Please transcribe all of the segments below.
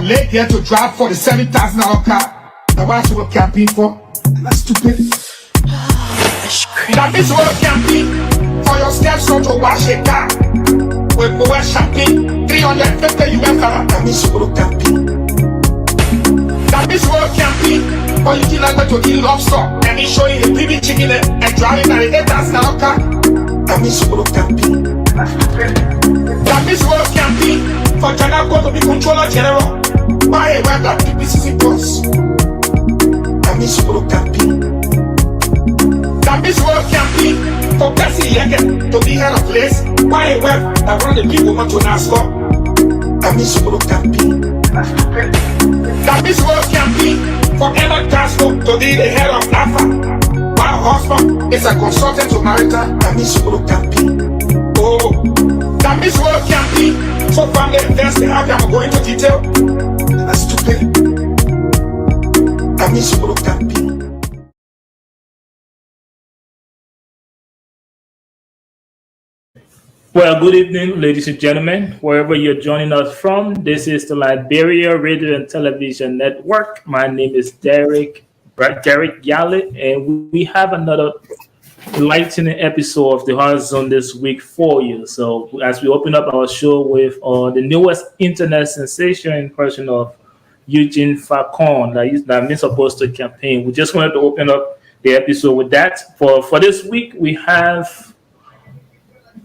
late here to drive for the $7,000 car. Now what's what camping for? That's stupid. That is what camping for your stepson to wash a car. With more shopping, 350 US dollars. That means what camping. That is what camping for you to like to eat lobster and he's showing a baby chicken and driving at the $8,000 car. That means what camping. That means what camping for Janako to be controller general. Why a web that PPCC boss? That means what camping. That means what camping for Bessie Yegan to be head of place. Why a web that one of the people want to NASCAR? That means what camping. That means what camping for Emma Castro to be the head of NAFA. While husband is a consultant to Marita. That means what camping. Oh, that means what camping. So from the events they have, I'm going into detail. That's stupid. That means what camping. Well, good evening, ladies and gentlemen, wherever you're joining us from. This is the Liberia Radio and Television Network. My name is Derek Yale, and we have another enlightening episode of the Horizon this week for you. So as we open up our show with the newest internet sensation in person of Eugene Falcon that is supposed to campaign, we just wanted to open up the episode with that. For this week, we have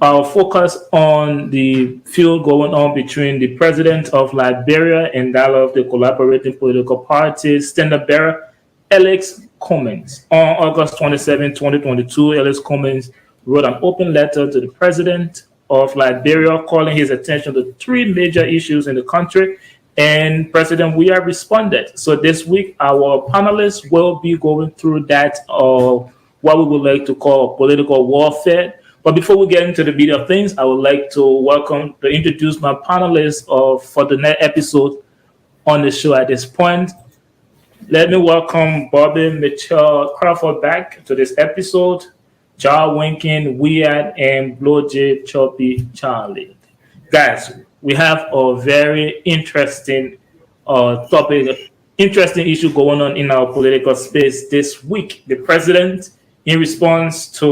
our focus on the field going on between the president of Liberia and that of the collaborating political parties, standard bearer Alex Cummings. On August 27, 2022, Alex Cummings wrote an open letter to the president of Liberia calling his attention to three major issues in the country, and President Weah responded. So this week, our panelists will be going through that, what we would like to call political warfare. But before we get into the meat of things, I would like to introduce my panelists for the next episode on the show at this point. Let me welcome Bobby Mitchell Crawford back to this episode, Jar Winkin, Weah, and Blowj Choppy Charlie. Guys, we have a very interesting topic, interesting issue going on in our political space this week. The president, in response to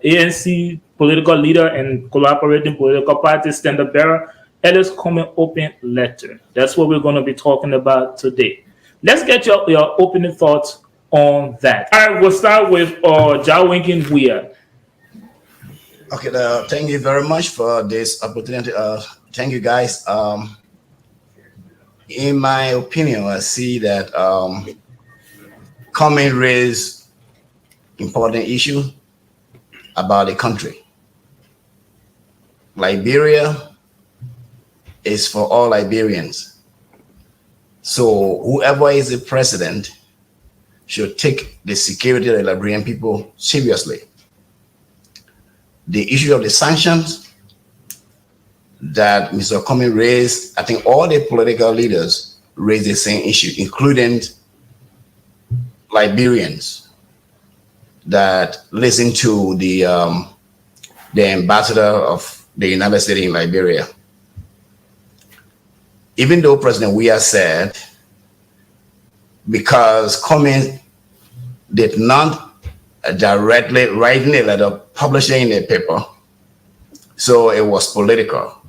ANC political leader and collaborating political party standard bearer, Alex Cummings open letter. That's what we're going to be talking about today. Let's get your opening thoughts on that. All right, we'll start with Jawinkin Weah. Okay, thank you very much for this opportunity. Thank you, guys. In my opinion, I see that Cummings raised important issue about the country. Liberia is for all Liberians. So whoever is the president should take the security of the Liberian people seriously. The issue of the sanctions that Mr. Cummings raised, I think all the political leaders raised the same issue, including Liberians that listen to the ambassador of the United States in Liberia. Even though President Weah said, because Cummings did not directly write in a letter, publishing in a paper, so it was political.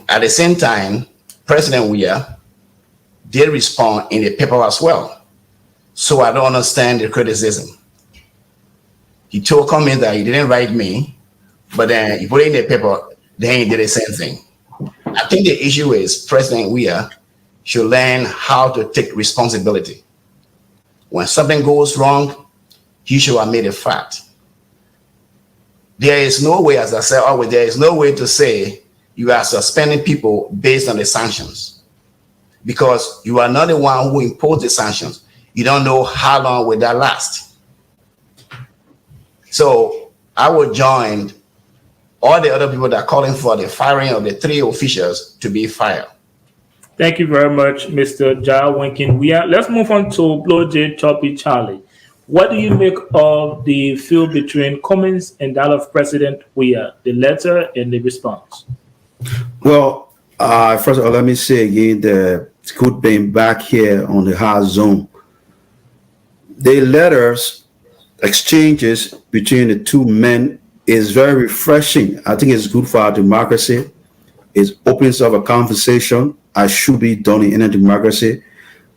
At the same time, President Weah did respond in the paper as well. So I don't understand the criticism. He told Cummings that he didn't write me, but then he put it in the paper, then he did the same thing. I think the issue is President Weah should learn how to take responsibility. When something goes wrong, he should admit a fact. There is no way, as I said always, there is no way to say you are suspending people based on the sanctions, because you are not the one who imposed the sanctions. You don't know how long will that last. So I would join all the other people that are calling for the firing of the three officials to be fired. Thank you very much, Mr. Jawinkin Weah. Let's move on to Blowj Choppy Charlie. What do you make of the feud between Cummings and that of President Weah, the letter and the response? Well, First of all, let me say again that it's good being back here on the hard zone. The letters exchanges between the two men is very refreshing. I think it's good for our democracy. It opens up a conversation as should be done in any democracy,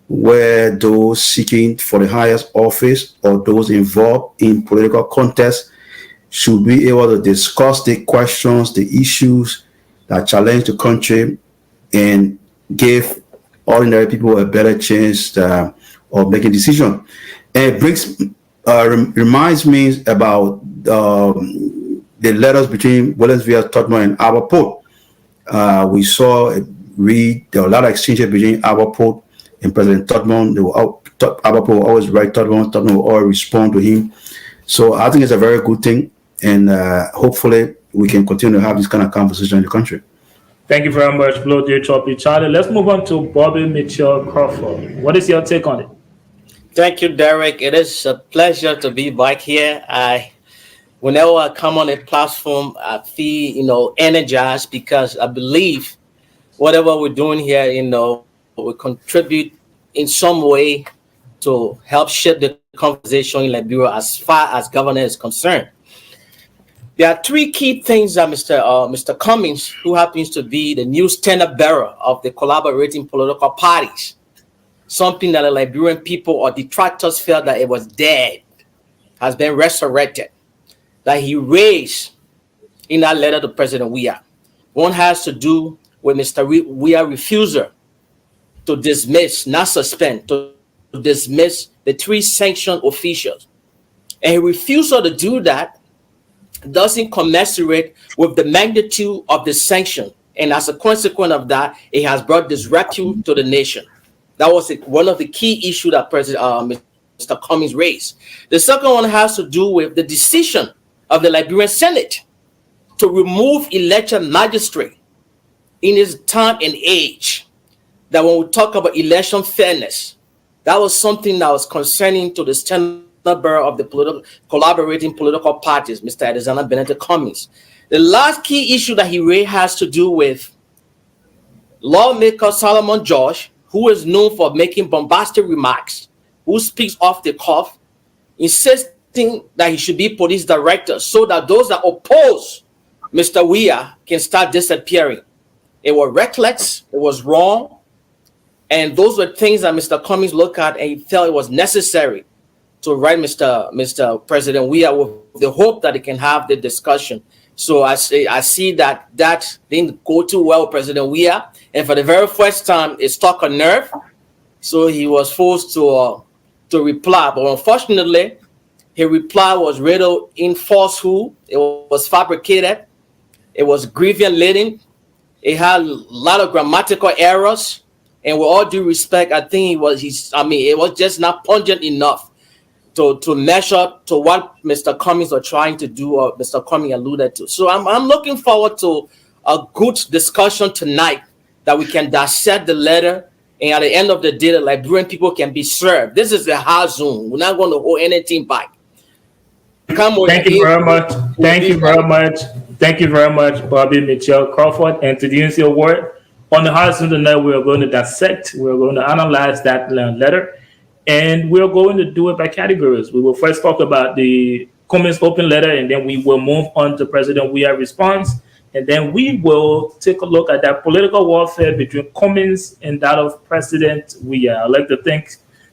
where those seeking for the highest office or those involved in political contests should be able to discuss the questions, the issues that challenge the country and give ordinary people a better chance of making decisions. And it brings, reminds me about the letters between Weah, Tubman, and Aberport. We read there were a lot of exchanges between Aberport and President Tubman. Aberport will always write Tubman will always respond to him. So I think it's a very good thing, and hopefully we can continue to have this kind of conversation in the country. Thank you very much, Blow Dear Choppy Charlie. Let's move on to Bobby Mitchell Crawford. What is your take on it? Thank you, Derek. It is a pleasure to be back here. Whenever I come on a platform, I feel, energized because I believe whatever we're doing here, will contribute in some way to help shape the conversation in Liberia as far as governance is concerned. There are three key things that Mr. Cummings, who happens to be the new standard bearer of the collaborating political parties, something that the Liberian people or detractors felt that it was dead, has been resurrected, that he raised in that letter to President Weah. One has to do with Mr. Weah's refusal to dismiss, not suspend, to dismiss the three sanctioned officials. And his refusal to do that doesn't commensurate with the magnitude of the sanction. And as a consequence of that, it has brought disrepute to the nation. That was one of the key issues that Mr. Cummings raised. The second one has to do with the decision of the Liberian Senate to remove election magistrate in his time and age. That when we talk about election fairness, that was something that was concerning to the standard bearer of the collaborating political parties, Mr. Alexander Benedict Cummings. The last key issue that he raised has to do with lawmaker Solomon George, who is known for making bombastic remarks, who speaks off the cuff, insisting that he should be police director so that those that oppose Mr. Weah can start disappearing. It was reckless, it was wrong, and those were things that Mr. Cummings looked at and he felt it was necessary to write Mr. President Weah with the hope that he can have the discussion. So I see that didn't go too well with President Weah, and for the very first time, it struck a nerve. So he was forced to reply, but unfortunately, his reply was riddled in falsehood. It was fabricated. It was grievance laden. It had a lot of grammatical errors, and with all due respect, I think it was just not pungent enough to measure to what Mr. Cummings was trying to do, or Mr. Cummings alluded to. So I'm looking forward to a good discussion tonight that we can dissect the letter, and at the end of the day, the Liberian people can be served. This is the hard zone. We're not going to hold anything back. Thank you very much. Thank you very much. Thank you very much, Bobby Mitchell Crawford. And to use your word, on the hard zone tonight, we are going to dissect, we're going to analyze that letter, and we're going to do it by categories. We will first talk about the Cummings open letter, and then we will move on to President Weah's response, and then we will take a look at that political warfare between Cummings and that of President Weah. I'd like to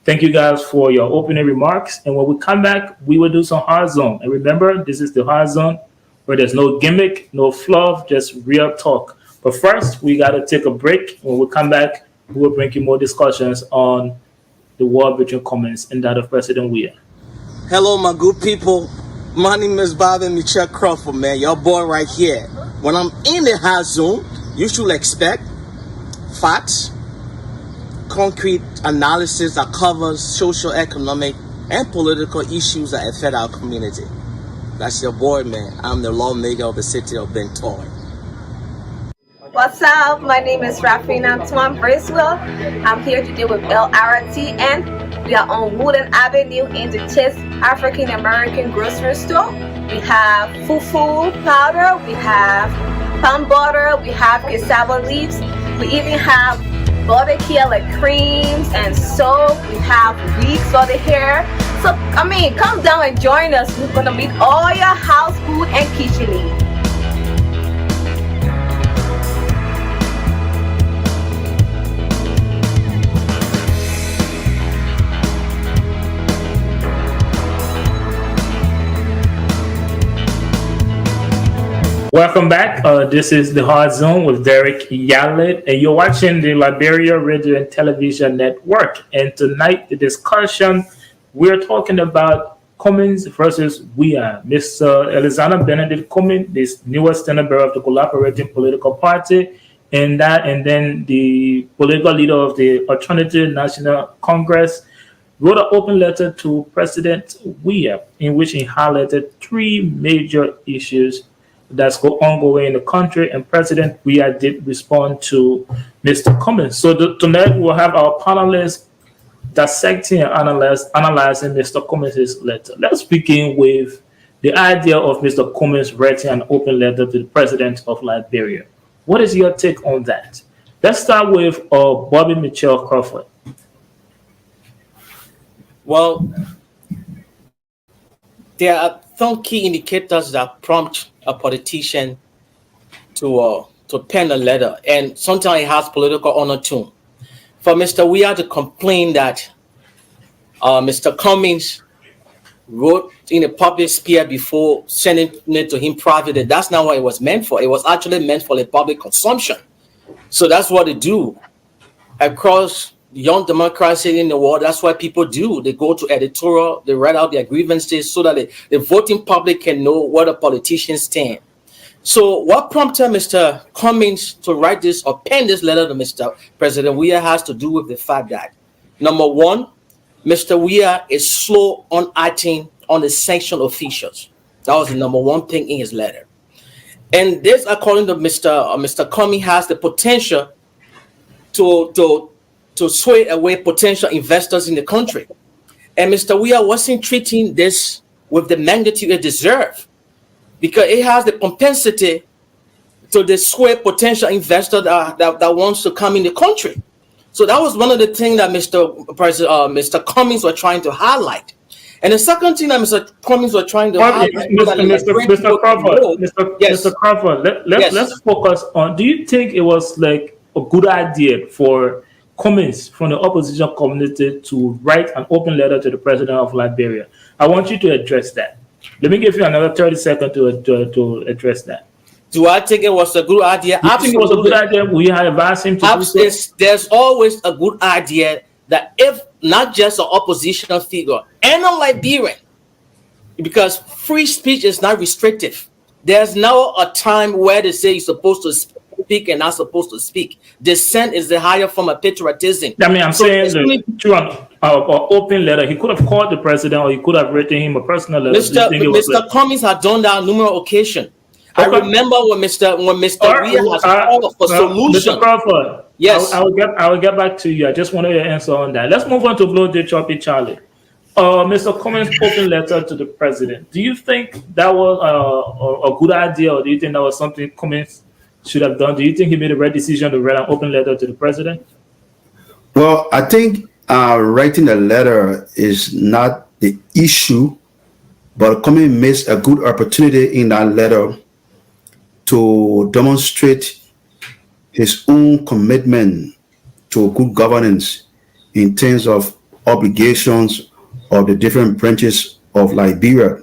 thank you guys for your opening remarks, and when we come back, we will do some hard zone. And remember, this is the hard zone where there's no gimmick, no fluff, just real talk. But first, we got to take a break. When we come back, we will bring you more discussions on the war between Cummings and that of President Weah. Hello, my good people. My name is Bobby Mitchell Crawford, man. Your boy right here. When I'm in the hard zone, you should expect facts, concrete analysis that covers social, economic, and political issues that affect our community. That's your boy, man. I'm the lawmaker of the city of Bentoy. What's up? My name is Rafina Antoine Bracewell. I'm here today with Lrtn. We are on Wooden Avenue in the Chase African American grocery store. We have fufu powder, we have palm butter, we have cassava leaves, We even have barbecue like creams and soap. We have wigs for the hair. So, I mean, come down and join us. We're going to meet all your house food and kitchen needs. Welcome back. This is the Hard Zone with Derek Yalit, and you're watching the Liberia Radio and Television Network. And tonight, the discussion, we're talking about Cummings versus Weah. Mr. Alexander Benedict Cummings, this newest Senate member of the collaborating political party, and then the political leader of the Alternative National Congress, wrote an open letter to President Weah in which he highlighted three major issues that's ongoing in the country, and President Weah did respond to Mr. Cummings. So tonight we'll have our panelists dissecting and analyzing Mr. Cummings' letter. Let's begin with the idea of Mr. Cummings writing an open letter to the President of Liberia. What is your take on that? Let's start with Bobby Mitchell Crawford. Well, there are some key indicators that prompt a politician to pen a letter, and sometimes it has political undertone. For Mr. Weah to complain that Mr. Cummings wrote in a public sphere before sending it to him privately, that's not what it was meant for. It was actually meant for the public consumption. So that's what they do across young democracy in the world. That's what people do. They go to editorial, they write out their grievances so that the voting public can know where the politicians stand. So what prompted Mr. Cummings to write this or pen this letter to Mr. President Weah has to do with the fact that, number one, Mr. Weah is slow on acting on the sanctioned officials. That was the number one thing in his letter. And this, according to Mr. Cummings, has the potential to sway away potential investors in the country. And Mr. Weah wasn't treating this with the magnitude it deserves, because it has the propensity to dissuade potential investor that wants to come in the country. So that was one of the things that Mr. Cummings was trying to highlight. And the second thing that Mr. Cummings was trying to highlight, Mr. Crawford, let's focus on, do you think it was like a good idea for Cummings from the opposition community to write an open letter to the president of Liberia? I want you to address that. Let me give you another 30 seconds to address that. Do I think it was a good idea? I think it was a good idea. We have advised him to do so. There's always a good idea that if not just an oppositional figure and a Liberian, because free speech is not restrictive. There's now a time where they say you're supposed to speak and not supposed to speak. Dissent is the higher form of patriotism. I mean, I'm saying through an open letter, he could have called the president or he could have written him a personal letter. Mr. Cummings had done that on numerous occasions. Okay. I remember when Mr. Weah has called for solution. Mr. Crawford, yes, I will get back to you. I just wanted your answer on that. Let's move on to Blow J. Choppy Charlie. Mr. Cummings' open letter to the president. Do you think that was a good idea, or do you think that was something Cummings should have done? Do you think he made the right decision to write an open letter to the president? Well, I think writing a letter is not the issue, but Cummings missed a good opportunity in that letter to demonstrate his own commitment to good governance in terms of obligations of the different branches of Liberia.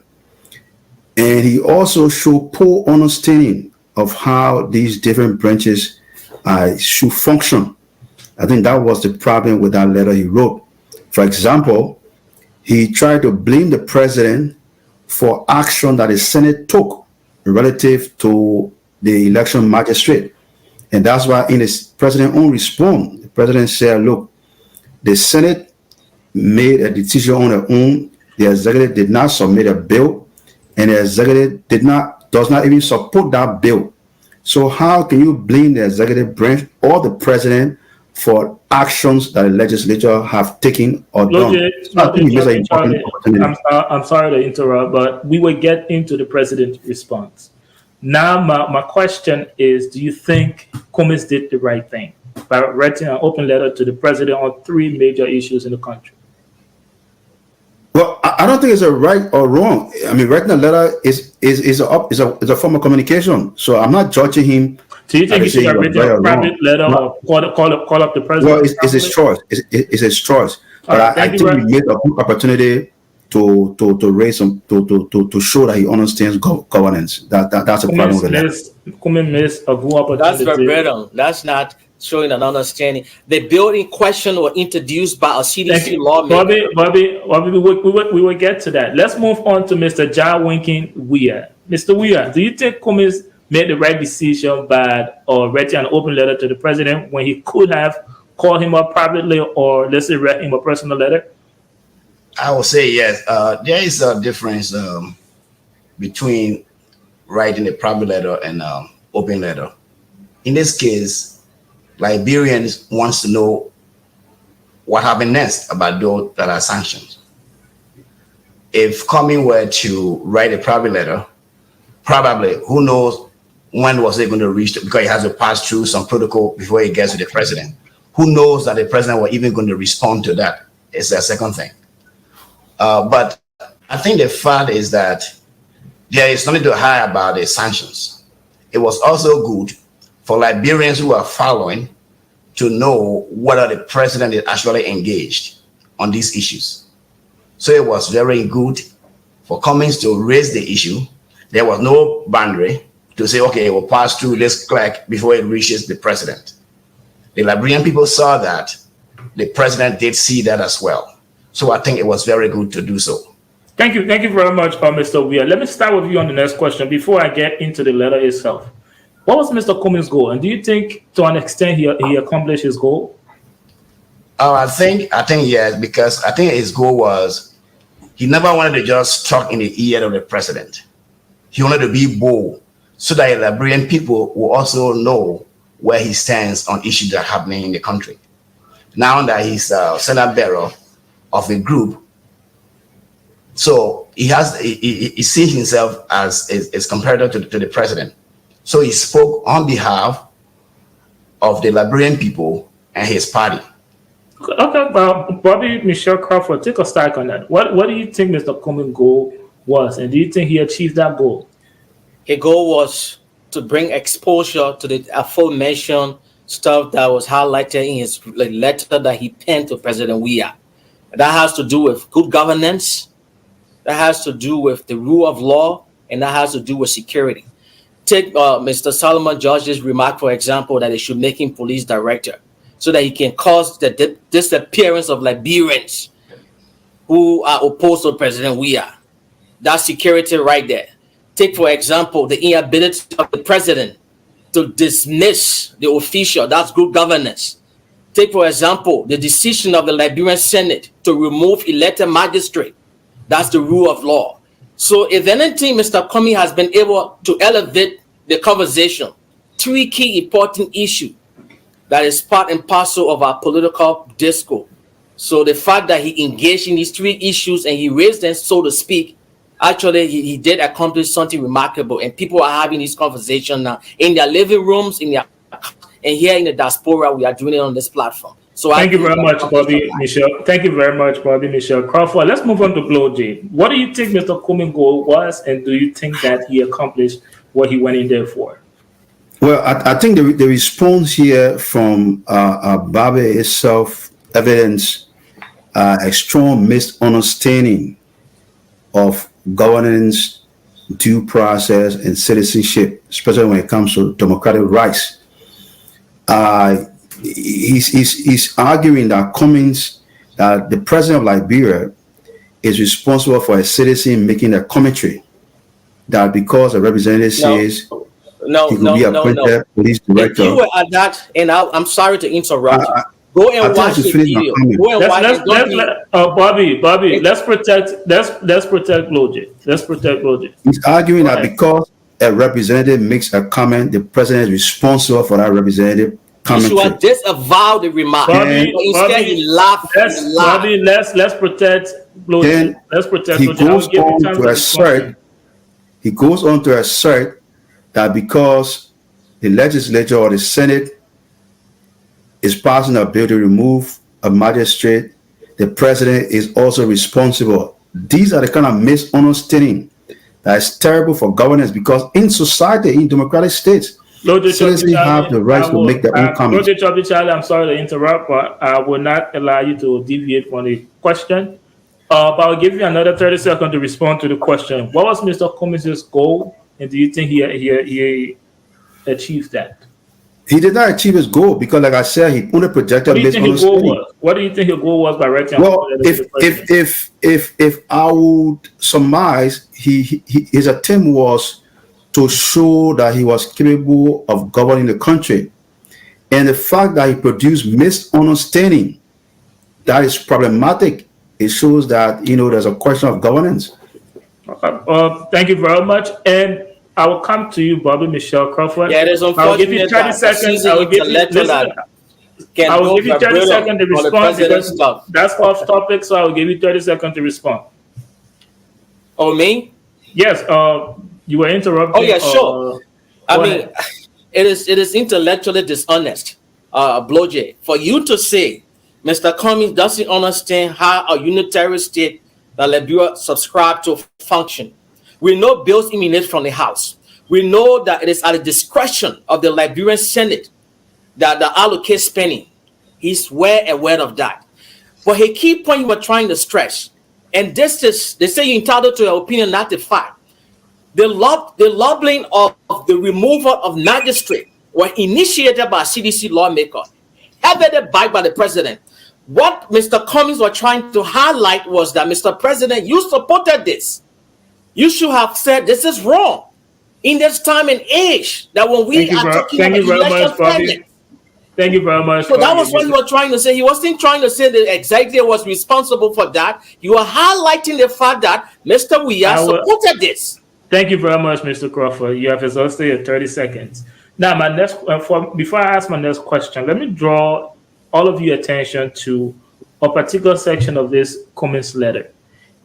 And he also showed poor understanding of how these different branches should function. I think that was the problem with that letter he wrote. For example, he tried to blame the president for action that the Senate took relative to the election magistrate. And that's why in his president's own response, the president said, look, the Senate made a decision on their own. The executive did not submit a bill, and the executive does not even support that bill. So how can you blame the executive branch or the president for actions that the legislature have taken or done? I'm sorry to interrupt, but we will get into the president's response. Now, my question is, do you think Cummings did the right thing? by writing an open letter to the president on 3 major issues in the country? Well, I don't think it's a right or wrong. I mean, writing a letter is a form of communication. So I'm not judging him. Do you think he should have written a private letter or call up the president? Well, it's his choice. It's his choice. But I think we made a good opportunity to raise some to show that he understands governance. That's a problem with that. That's verbatim. That's not showing an understanding. The bill in question was introduced by a CDC lawmaker. Bobby, we will get to that. Let's move on to Mr. John Winkin Weah. Mr. Weah, do you think Cummings made the right decision by writing an open letter to the president when he could have called him up privately or let's say write him a personal letter? I would say yes. There is a difference between writing a private letter and open letter. In this case, Liberians wants to know what happened next about those that are sanctioned. If Cummings were to write a private letter, probably who knows when was it going to reach, because he has to pass through some protocol before he gets to the president. Who knows that the president was even going to respond to that? It's a second thing. But I think the fact is that there is nothing to hide about the sanctions. It was also good for Liberians who are following to know whether the president is actually engaged on these issues. So it was very good for Cummings to raise the issue. There was no boundary to say, okay, it will pass through this clerk before it reaches the president. The Liberian people saw that. The president did see that as well. So I think it was very good to do so. Thank you very much, Mr. Weah. Let me start with you on the next question before I get into the letter itself. What was Mr. Cummings' goal, and do you think, to an extent, he accomplished his goal? I think yes, because I think his goal was he never wanted to just talk in the ear of the president. He wanted to be bold, so that the Liberian people will also know where he stands on issues that are happening in the country. Now that he's Senate bearer of a group, so he sees himself as comparator to the president. So he spoke on behalf of the Liberian people and his party. Okay, Bobby Michelle Crawford, take a strike on that. What do you think Mr. Cummings' goal was, and do you think he achieved that goal? His goal was to bring exposure to the aforementioned stuff that was highlighted in his letter that he penned to President Weah. That has to do with good governance, that has to do with the rule of law, and that has to do with security. Take Mr. Solomon George's remark, for example, that they should make him police director so that he can cause the disappearance of Liberians who are opposed to President Weah. That's security right there. Take, for example, the inability of the president to dismiss the official. That's good governance. Take, for example, the decision of the Liberian Senate to remove elected magistrate. That's the rule of law. So if anything, Mr. Cummings has been able to elevate the conversation. 3 key important issues that is part and parcel of our political discourse. So the fact that he engaged in these 3 issues and he raised them, so to speak, actually he did accomplish something remarkable. And people are having this conversation now in their living rooms, and here in the diaspora, we are doing it on this platform. So thank you very much, Bobby Michelle. Thank you very much, Bobby Michelle Crawford. Let's move on to Blow J. What do you think Mr. Cummings' goal was, and do you think that he accomplished what he went in there for? Well, I think the response here from Bobby is self-evidence, a strong misunderstanding of governance, due process, and citizenship, especially when it comes to democratic rights. He's arguing that Cummings, the president of Liberia, is responsible for a citizen making a commentary that because a representative says he could be appointed police director. If you were at that, and I'm sorry to interrupt you. Go and watch the video. Go and watch Bobby, let's protect Logic. Let's protect Logic. He's arguing that because a representative makes a comment, the president is responsible for that representative commentary. You should disavow the remark. Instead, he laughed. Bobby, let's protect Logic. Let's protect Logic. He goes on to assert that because the legislature or the Senate is passing a bill to remove a magistrate, the president is also responsible. These are the kind of misunderstanding that is terrible for governance, because in society, in democratic states, citizens have the right to make their own comments. I'm sorry to interrupt, but I will not allow you to deviate from the question. But I'll give you another 30 seconds to respond to the question. What was Mr. Cummings' goal, and do you think he achieved that? He did not achieve his goal because, like I said, he only projected misunderstanding. What do you think his goal was by writing? Well, if I would surmise, his attempt was to show that he was capable of governing the country, and the fact that he produced misunderstanding, that is problematic. It shows that there's a question of governance. Thank you very much, and I will come to you, Bobby Michelle Crawford. Yeah, it is unfortunate. I'll give you 30 seconds. I will give you 30 seconds to respond because that's off topic. So I will give you 30 seconds to respond. Oh, me? Yes. You were interrupting. Oh, yeah, sure. I mean, it is intellectually dishonest, Blowjay, for you to say Mr. Cummings doesn't understand how a unitary state that Liberia subscribe to function. We know bills emanate from the House. We know that it is at the discretion of the Liberian Senate that they allocate spending. He's well aware of that. But a key point you were trying to stress, and this is, they say you're entitled to your opinion, not the fact. The lobbying of the removal of magistrate were initiated by a CDC lawmaker, heavily backed by the president. What Mr. Cummings was trying to highlight was that, Mr. President, you supported this. You should have said this is wrong in this time and age that when we are talking about election spending. Thank you very much. So that was what you were trying to say. He wasn't trying to say the executive was responsible for that. You are highlighting the fact that Mr. Weah supported this. Thank you very much, Mr. Crawford. You have exhausted your 30 seconds. Now, my next before I ask my next question, let me draw all of your attention to a particular section of this Cummings letter.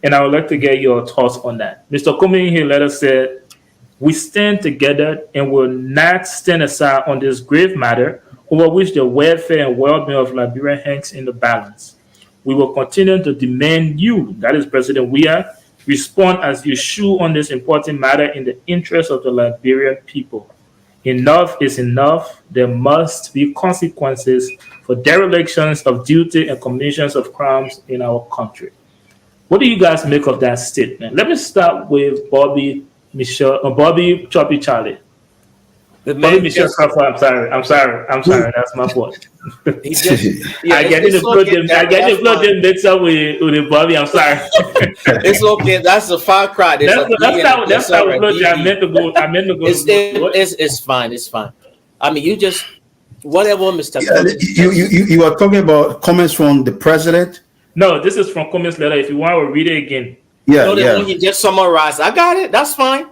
And I would like to get your thoughts on that. Mr. Cummings in his letter said, "We stand together and will not stand aside on this grave matter over which the welfare and well-being of Liberia hangs in the balance. We will continue to demand you," that is President Weah, "respond as you should on this important matter in the interest of the Liberian people. Enough is enough. There must be consequences for derelictions of duty and commissions of crimes in our country." What do you guys make of that statement? Let me start with Bobby Choppy Charlie. Bobby Michelle Crawford, I'm sorry. That's my fault. I get the flood mixed up with Bobby. I'm sorry. It's okay. That's a far cry. That's how I meant to go. It's fine. It's fine. I mean, you just whatever, Mr. You are talking about comments from the president. No, this is from Cummings' letter. If you want, I'll read it again. You just summarize. I got it. That's fine.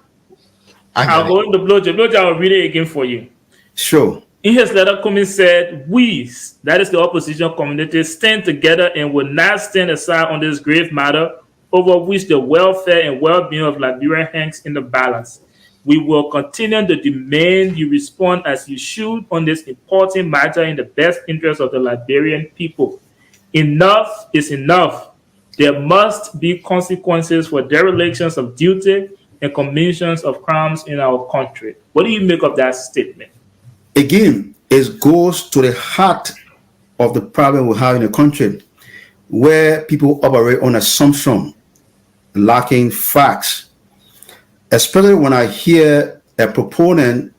I'll go into Blowjay. I'll read it again for you. Sure. In his letter, Cummings said, "We, that is the opposition community, stand together and will not stand aside on this grave matter over which the welfare and well-being of Liberia hangs in the balance. We will continue to demand you respond as you should on this important matter in the best interest of the Liberian people. Enough is enough. There must be consequences for derelictions of duty and commissions of crimes in our country." What do you make of that statement? Again, it goes to the heart of the problem we have in the country, where people operate on assumption, lacking facts. Especially when I hear a proponent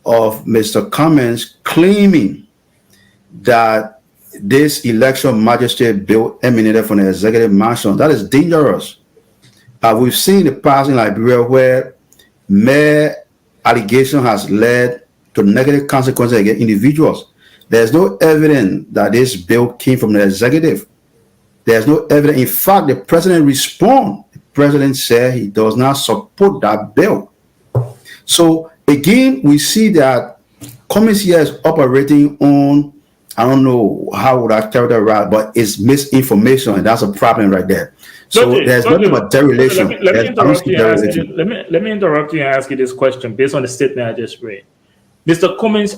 of Mr. Cummings claiming that this election magistrate bill emanated from the executive mansion. That is dangerous. We've seen in the past in Liberia where mere allegation has led to negative consequences against individuals. There's no evidence that this bill came from the executive. There's no evidence. In fact, the president responded. The president said he does not support that bill. So again, we see that Cummings here is operating on, I don't know how would I tell that right, but it's misinformation, and that's a problem right there. So there's nothing but dereliction. Let me interrupt you and ask you this question based on the statement I just read. Mr. Cummings,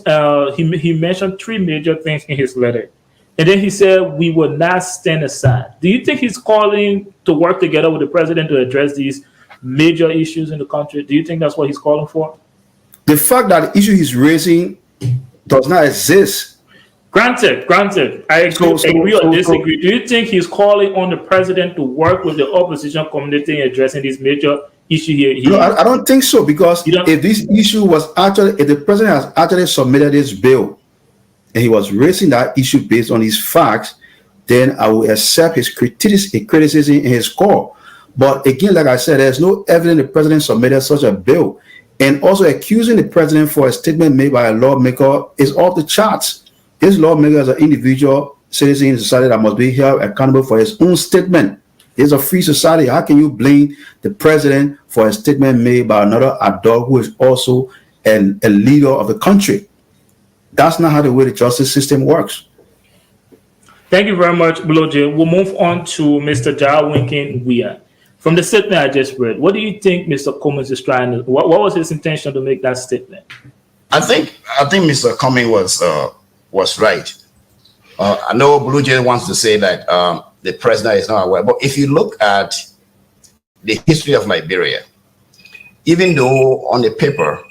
he mentioned three major things in his letter. And then he said, we will not stand aside. Do you think he's calling to work together with the president to address these major issues in the country? Do you think that's what he's calling for? The fact that the issue he's raising does not exist. Granted. I agree or disagree. Do you think he's calling on the president to work with the opposition community in addressing this major issue here? No, I don't think so, because if this issue was actually, if the president has actually submitted this bill and he was raising that issue based on his facts, then I will accept his criticism in his call. But again, like I said, there's no evidence the president submitted such a bill. And also accusing the president for a statement made by a lawmaker is off the charts. This lawmaker is an individual citizen in society that must be held accountable for his own statement. It's a free society. How can you blame the president for a statement made by another adult who is also a leader of the country? That's not how the way the justice system works. Thank you very much, Bloje. We'll move on to Mr. Jarwinkin Weah. From the statement I just read, what do you think Mr. Cummings is trying to? What was his intention to make that statement? I think Mr. Cummings was right. I know Bloje wants to say that the president is not aware, but if you look at the history of Liberia, even though on the paper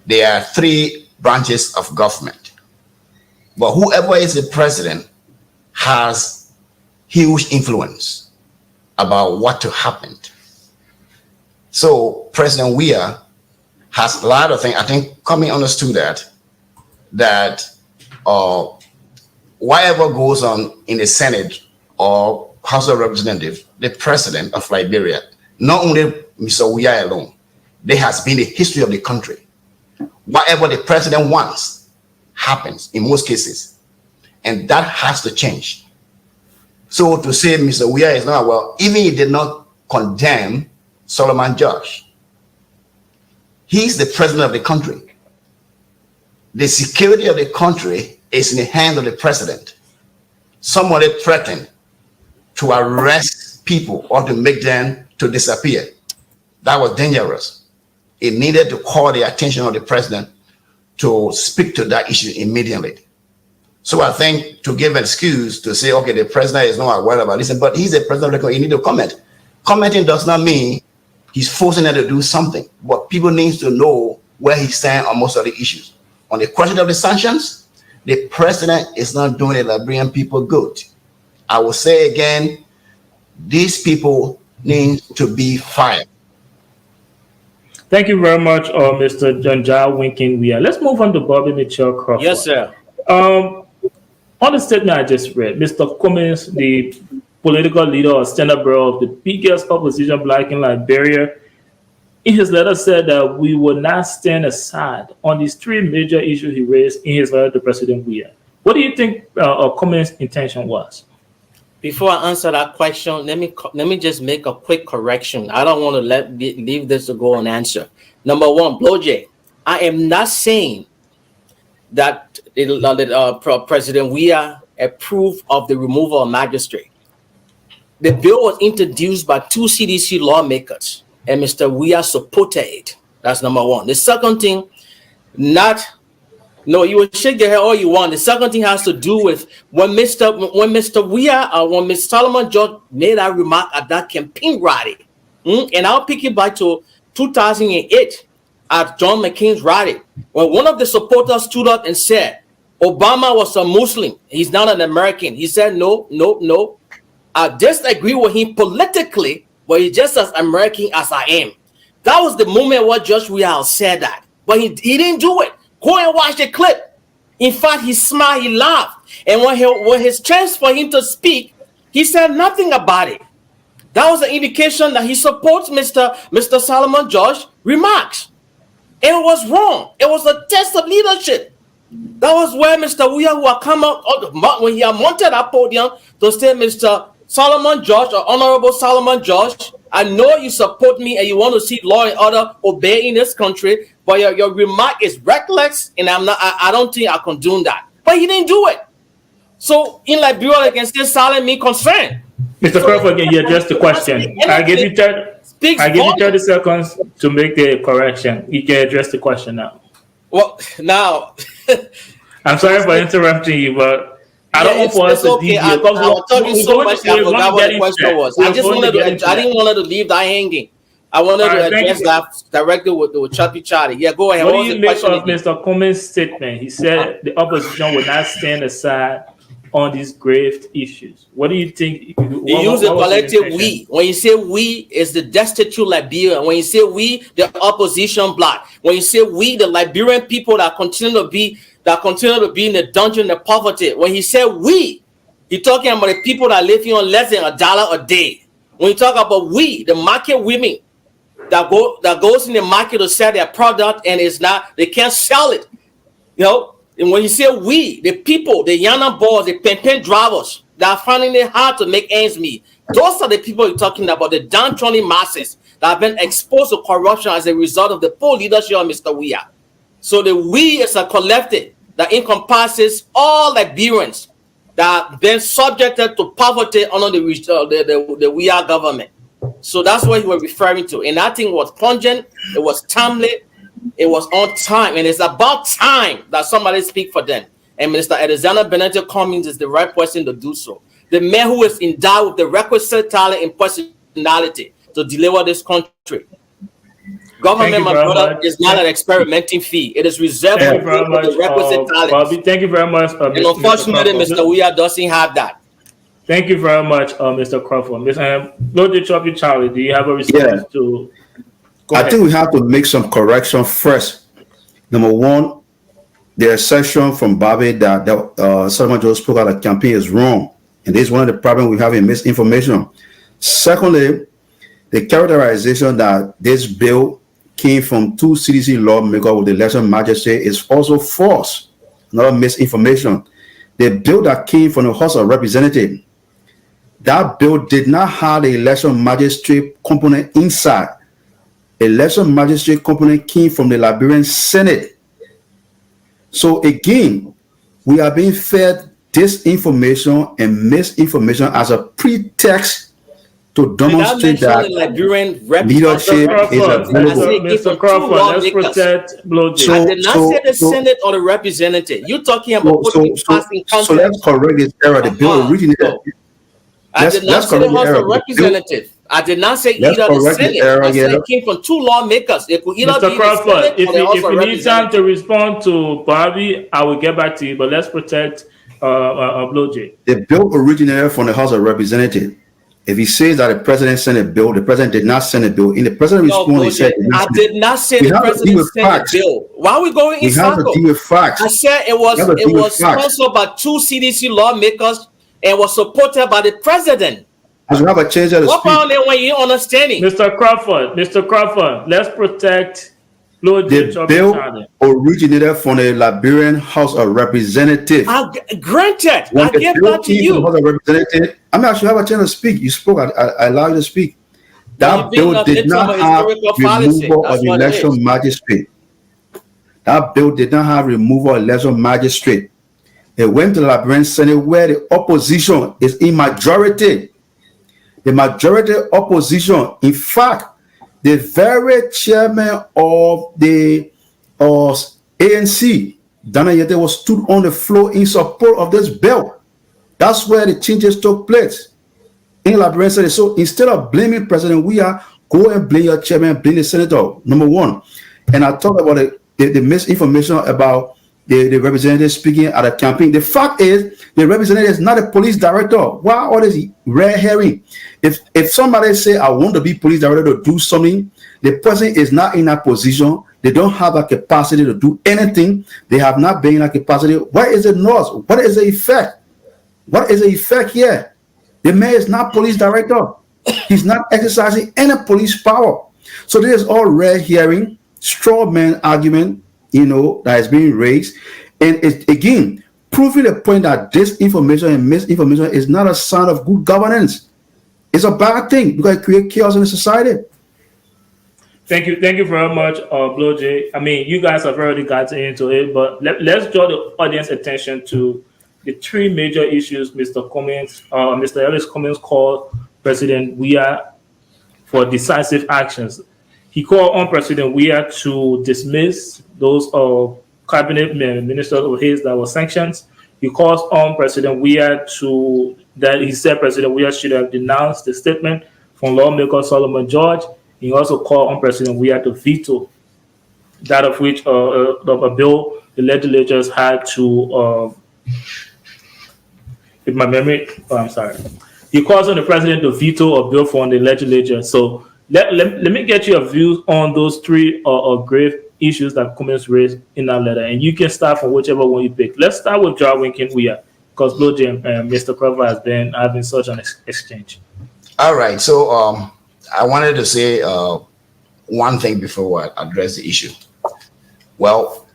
there are three branches of government, but whoever is the president has huge influence about what to happen. So President Weah has a lot of things. I think Cummings understood that whatever goes on in the Senate or House of Representatives, the president of Liberia, not only Mr. Weah alone, there has been the history of the country. Whatever the president wants happens in most cases, and that has to change. So to say Mr. Weah is not, well, even he did not condemn Solomon Josh, he's the president of the country. The security of the country is in the hands of the president. Somebody threatened to arrest people or to make them to disappear. That was dangerous. It needed to call the attention of the president to speak to that issue immediately. So I think to give an excuse to say, okay, the president is not aware about this, but he's the president of the country, he needs to comment. Commenting does not mean he's forcing them to do something, but people need to know where he stands on most of the issues. On the question of the sanctions, the president is not doing the Liberian people good. I will say again, these people need to be fired. Thank you very much, Mr. Jarwinkin Weah. Let's move on to Bobby Mitchell Crawford. Yes, sir. On the statement I just read, Mr. Cummings, the political leader or standard bearer of the biggest opposition bloc in Liberia, in his letter said that we will not stand aside on these three major issues he raised in his letter to President Weah. What do you think Cummings' intention was? Before I answer that question, let me just make a quick correction. I don't want to leave this to go unanswered. Number one, Bloje, I am not saying that President Weah approved of the removal of magistrate. The bill was introduced by two CDC lawmakers, and Mr. Weah supported it. That's number one. The second thing, no, you will shake your head all you want. The second thing has to do with when Mr. Weah or when Mr. Solomon George made that remark at that campaign rally. And I'll pick it back to 2008 at John McCain's rally, when one of the supporters stood up and said, Obama was a Muslim. He's not an American. He said, no. I disagree with him politically, but he's just as American as I am. That was the moment where Judge Weah said that. But he didn't do it. Go and watch the clip. In fact, he smiled, he laughed. And when his chance for him to speak, he said nothing about it. That was an indication that he supports Mr. Solomon George's remarks. And it was wrong. It was a test of leadership. That was where Mr. Weah, who had come out when he had mounted that podium to say, Mr. Solomon George or Honorable Solomon George, I know you support me and you want to see law and order obey in this country, but your remark is reckless, and I don't think I condone that. But he didn't do it. So in Liberia, they can still silent me concerned. Mr. Crawford, can you address the question? I give you 30 seconds to make the correction. You can address the question now. Well, now, I'm sorry for interrupting you, but I don't want for us it's to okay. deviate. I was talking so much, I forgot what the question was. I didn't want to leave that hanging. I wanted to address that directly with Choppy Charlie. Yeah, go ahead. What do you make of Mr. Cummings' statement? He said the opposition would not stand aside on these grave issues. What do you think? He used the collective we. When you say we, it's the destitute Liberian. When you say we, the opposition bloc. When you say we, the Liberian people that continue to be in the dungeon, the poverty. When he said we, he's talking about the people that live here on less than $1 a day. When you talk about we, the market women that goes in the market to sell their product and they can't sell it. You know, and when you say we, the people, the Yana boys, the pen drivers that are finding it hard to make ends meet, those are the people you're talking about, the downtrodden masses that have been exposed to corruption as a result of the poor leadership of Mr. Weah. So the we is a collective that encompasses all Liberians that have been subjected to poverty under the Weah government. So that's what he was referring to. And I think it was pungent, it was timely, it was on time, and it's about time that somebody speak for them. And Minister Alexander Benedict Cummings is the right person to do so. The man who is endowed with the requisite talent and personality to deliver this country. Government, my brother, is not an experimenting fee. It is reserved for the requisite talent. Bobby, thank you very much. And unfortunately, Mr. Weah doesn't have that. Thank you very much, Mr. Crawford. Lord Choppy Charlie, do you have a response to? I think we have to make some correction first. Number one, the assertion from Bobby that someone just spoke out of the campaign is wrong. And this is one of the problems we have in misinformation. Secondly, the characterization that this bill came from two CDC lawmakers with the election magistrate is also false. Another misinformation. The bill that came from the House of Representatives, that bill did not have the election magistrate component inside. Election magistrate component came from the Liberian Senate. So again, we are being fed disinformation and misinformation as a pretext to demonstrate that leadership is available. Mr. Crawford, let's protect Blowjay. I did not say the Senate or the representative. You're talking about putting passing context. So let's correct this error. The bill originated. I did not say the House of Representatives. I did not say either the Senate. I said it came from two lawmakers. It could either Mr. be Crawford, if you need time to respond to Bobby, I will get back to you. But let's protect Blowjay. The bill originated from the House of Representatives. If he says that the president sent a bill, the president did not send a bill. In the president response, he said, I did not say the president sent a bill. Why are we going in circles? We have to deal with facts. I said it was sponsored by two CDC lawmakers and was supported by the president. As we have a change of the what about it when you understanding? Mr. Crawford, let's protect the bill originated from the Liberian House of Representatives. Granted, I give that to you. House of Representatives, I mean, I should have a chance to speak. You spoke. I allowed you to speak. That bill did not have removal of election magistrate. That bill did not have removal of election magistrate. It went to the Liberian Senate where the opposition is in majority. The majority opposition, in fact, the very chairman of the ANC, Dana Yete, was stood on the floor in support of this bill. That's where the changes took place in Liberian Senate. So instead of blaming President Weah, go and blame your chairman, blame the senator, number one. And I talked about the misinformation about the representative speaking at a campaign. The fact is, the representative is not a police director. Why all this red herring? If somebody say, I want to be police director to do something, the person is not in that position. They don't have a capacity to do anything. They have not been in a capacity. What is the north? What is the effect? What is the effect here? The man is not police director. He's not exercising any police power. So this is all red herring, straw man argument, that is being raised. And it's, again, proving the point that disinformation and misinformation is not a sign of good governance. It's a bad thing because it creates chaos in the society. Thank you very much, Blowjay. I mean, you guys have already gotten into it, but let's draw the audience attention to the three major issues Mr. Ellis Cummings called President Weah for decisive actions. He called on President Weah to dismiss those cabinet ministers of his that were sanctioned. He calls on President Weah he said President Weah should have denounced the statement from lawmaker Solomon George. He also called on President Weah to veto that of which a bill the legislatures had to, if my memory, I'm sorry. He calls on the president to veto a bill from the legislature. So let me get your views on those three grave issues that Cummings raised in that letter. And you can start from whichever one you pick. Let's start with Jarwin Weah, because Blowjay and Mr. Crover has been having such an exchange. All right. So I wanted to say one thing before I address the issue. Well,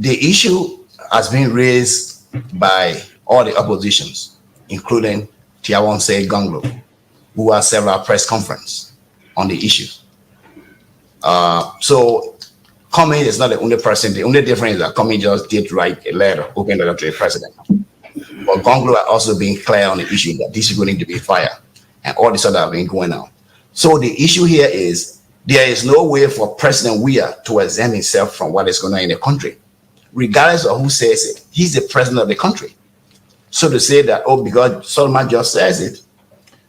the issue has been raised by all the oppositions, including Tiawonse Gonglo, who has several press conferences on the issue. So Cummings is not the only person. The only difference is that Cummings just did write a letter, open letter to the president. But Gonglo are also being clear on the issue that this is going to be fire, and all this other have been going on. So the issue here is there is no way for President Weah to exempt himself from what is going on in the country, regardless of who says it. He's the president of the country. So to say that, because Solomon just says it,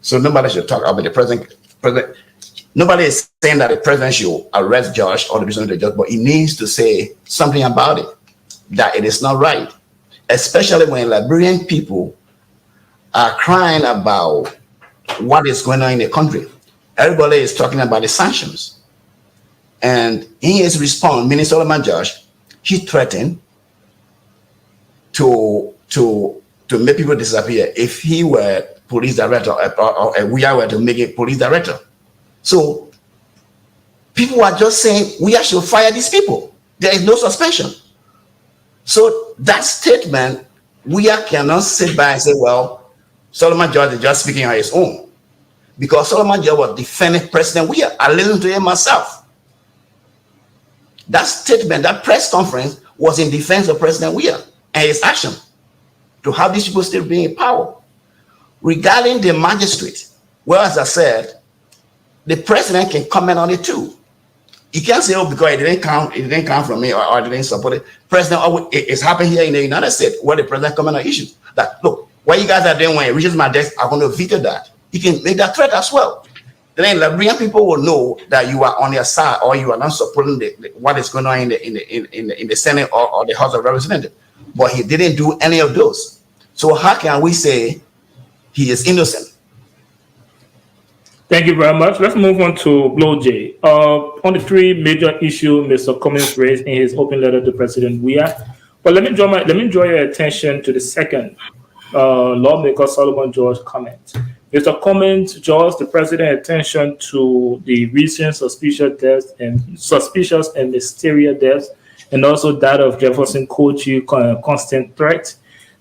so nobody should talk about the president. Nobody is saying that the president should arrest Josh or the president of the judge, but he needs to say something about it, that it is not right, especially when Liberian people are crying about what is going on in the country. Everybody is talking about the sanctions. And in his response, Minister Solomon Josh, he threatened to make people disappear if he were police director or we were to make it police director. So people are just saying we should fire these people. There is no suspension. So that statement, we cannot sit by and say, well, Solomon George is just speaking on his own. Because Solomon George was defending President Weah. I listened to him myself. That statement, that press conference was in defense of President Weah and his action to have these people still being in power. Regarding the magistrate, well, as I said, the president can comment on it too. He can't say, because it didn't come from me or I didn't support it. President, it's happened here in the United States where the president comment on issues. That, look, what you guys are doing when it reaches my desk, I'm going to veto that. He can make that threat as well. Then Liberian people will know that you are on their side or you are not supporting what is going on in the Senate or the House of Representatives. But he didn't do any of those. So how can we say he is innocent? Thank you very much. Let's move on to Blowjay. On the three major issues Mr. Cummings raised in his open letter to President Weah. But let me draw your attention to the second lawmaker Solomon George comment. Mr. Cummings draws the president's attention to the recent suspicious and mysterious deaths, and also that of Jefferson Kochi constant threat.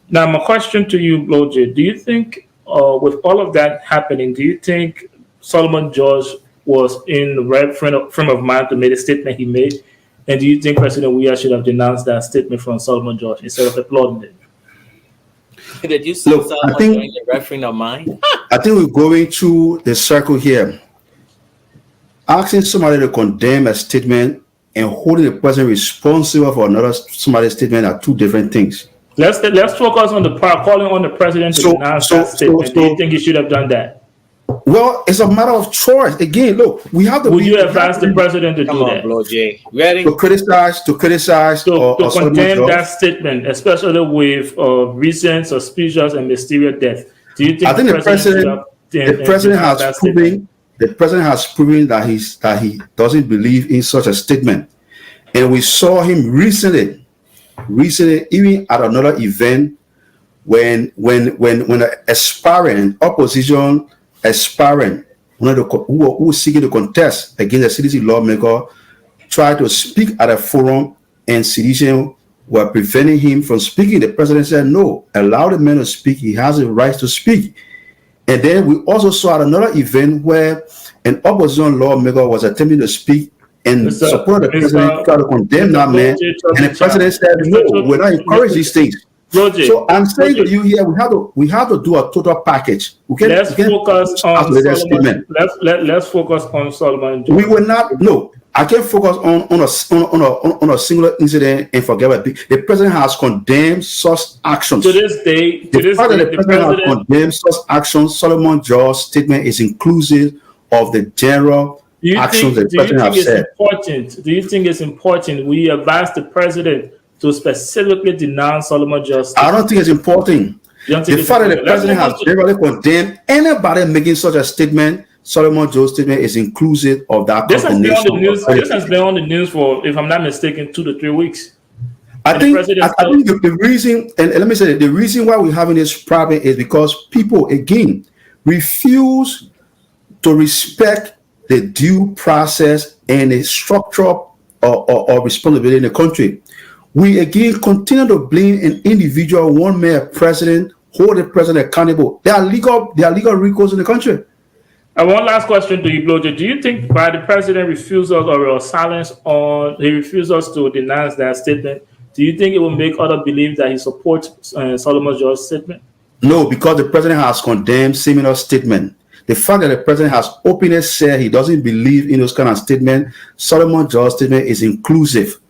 Now, my question to you, Blowjay, do you think with all of that happening, do you think Solomon George was in the right frame of mind to make the statement he made? And do you think President Weah should have denounced that statement from Solomon George instead of applauding it? Did you see someone in the right frame of mind? I think we're going through the circle here. Asking somebody to condemn a statement and holding the person responsible for somebody's statement are two different things. Let's focus on the part calling on the president to denounce that statement. Do you think he should have done that? Well, it's a matter of choice. Again, look, we have to. Would you advise the president to do that? Ready? To condemn that statement, especially with recent suspicious and mysterious death. Do you think? I think the president has proven that he doesn't believe in such a statement, and we saw him recently, even at another event when an aspiring opposition. Aspiring, one of who was seeking to contest against a CDC lawmaker, tried to speak at a forum, and citizens were preventing him from speaking. The president said, "No, allow the man to speak. He has the right to speak." And then we also saw at another event where an opposition lawmaker was attempting to speak and support the president, tried to condemn that man, and the president said, "No, we're not encourage these things." So I'm saying to you here, we have to do a total package. Let's focus on Solomon. Let's focus on Solomon. We will not. No, I can't focus on a singular incident and forget about it. The president has condemned such actions. To this day, the president has condemned such actions. Solomon Jaw's statement is inclusive of the general actions the president has said. Do you think it's important we advise the president to specifically denounce Solomon Jaw's statement? I don't think it's important. The fact that the president has generally condemned anybody making such a statement, Solomon Jaw's statement is inclusive of that. This has been on the news for, if I'm not mistaken, 2 to 3 weeks. I think the reason, and let me say that the reason why we're having this problem is because people, again, refuse to respect the due process and the structure or responsibility in the country. We again continue to blame an individual, one man president, hold the president accountable. There are legal recourse in the country. And one last question to you, Blojo. Do you think by the president refusal or silence on he refuses to denounce that statement, do you think it will make others believe that he supports Solomon Jaw's statement? No, because the president has condemned similar statement. The fact that the president has openly said he doesn't believe in those kind of statements, Solomon Jaw's statement is inclusive.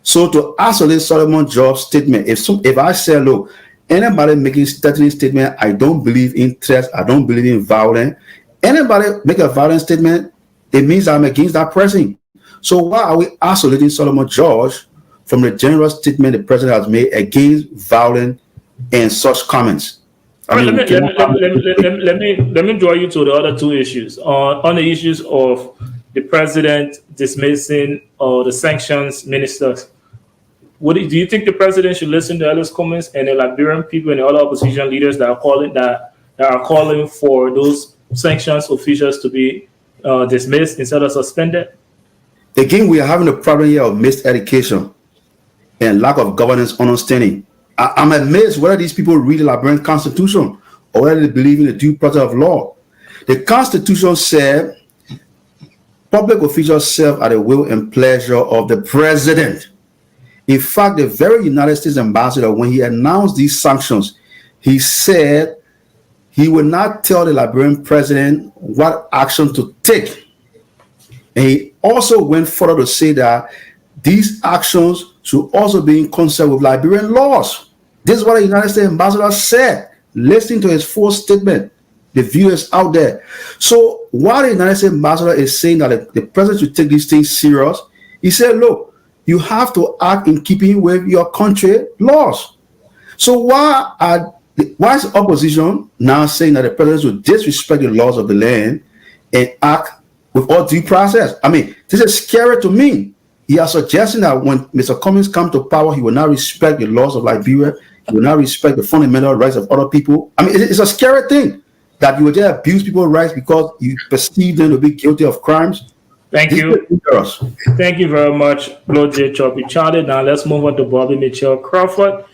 So to isolate Solomon Jaw's statement, if I say, look, anybody making threatening statement, I don't believe in threats, I don't believe in violence. Anybody make a violent statement, it means I'm against that person. So why are we isolating Solomon Jaw from the general statement the president has made against violence and such comments? Let me draw you to the other two issues. On the issues of the president dismissing the sanctions ministers, do you think the president should listen to Ellis Cummings and the Liberian people and the other opposition leaders that are calling for those sanctions officials to be dismissed instead of suspended? Again, we are having a problem here of miseducation and lack of governance understanding. I'm amazed whether these people read the Liberian Constitution or whether they believe in the due process of law. The Constitution said public officials serve at the will and pleasure of the president. In fact, the very United States ambassador, when he announced these sanctions, he said he would not tell the Liberian president what action to take. And he also went further to say that these actions should also be in concert with Liberian laws. This is what the United States ambassador said. Listening to his full statement, the viewers out there. So while the United States ambassador is saying that the president should take these things serious, he said, look, you have to act in keeping with your country laws. So why is the opposition now saying that the president should disrespect the laws of the land and act with all due process? I mean, this is scary to me. He is suggesting that when Mr. Cummings comes to power, he will not respect the laws of Liberia. He will not respect the fundamental rights of other people. I mean, it's a scary thing that you will just abuse people's rights because you perceive them to be guilty of crimes. Thank you. Thank you very much, Blojo Choppy Charlie. Now let's move on to Bobby Mitchell Crawford.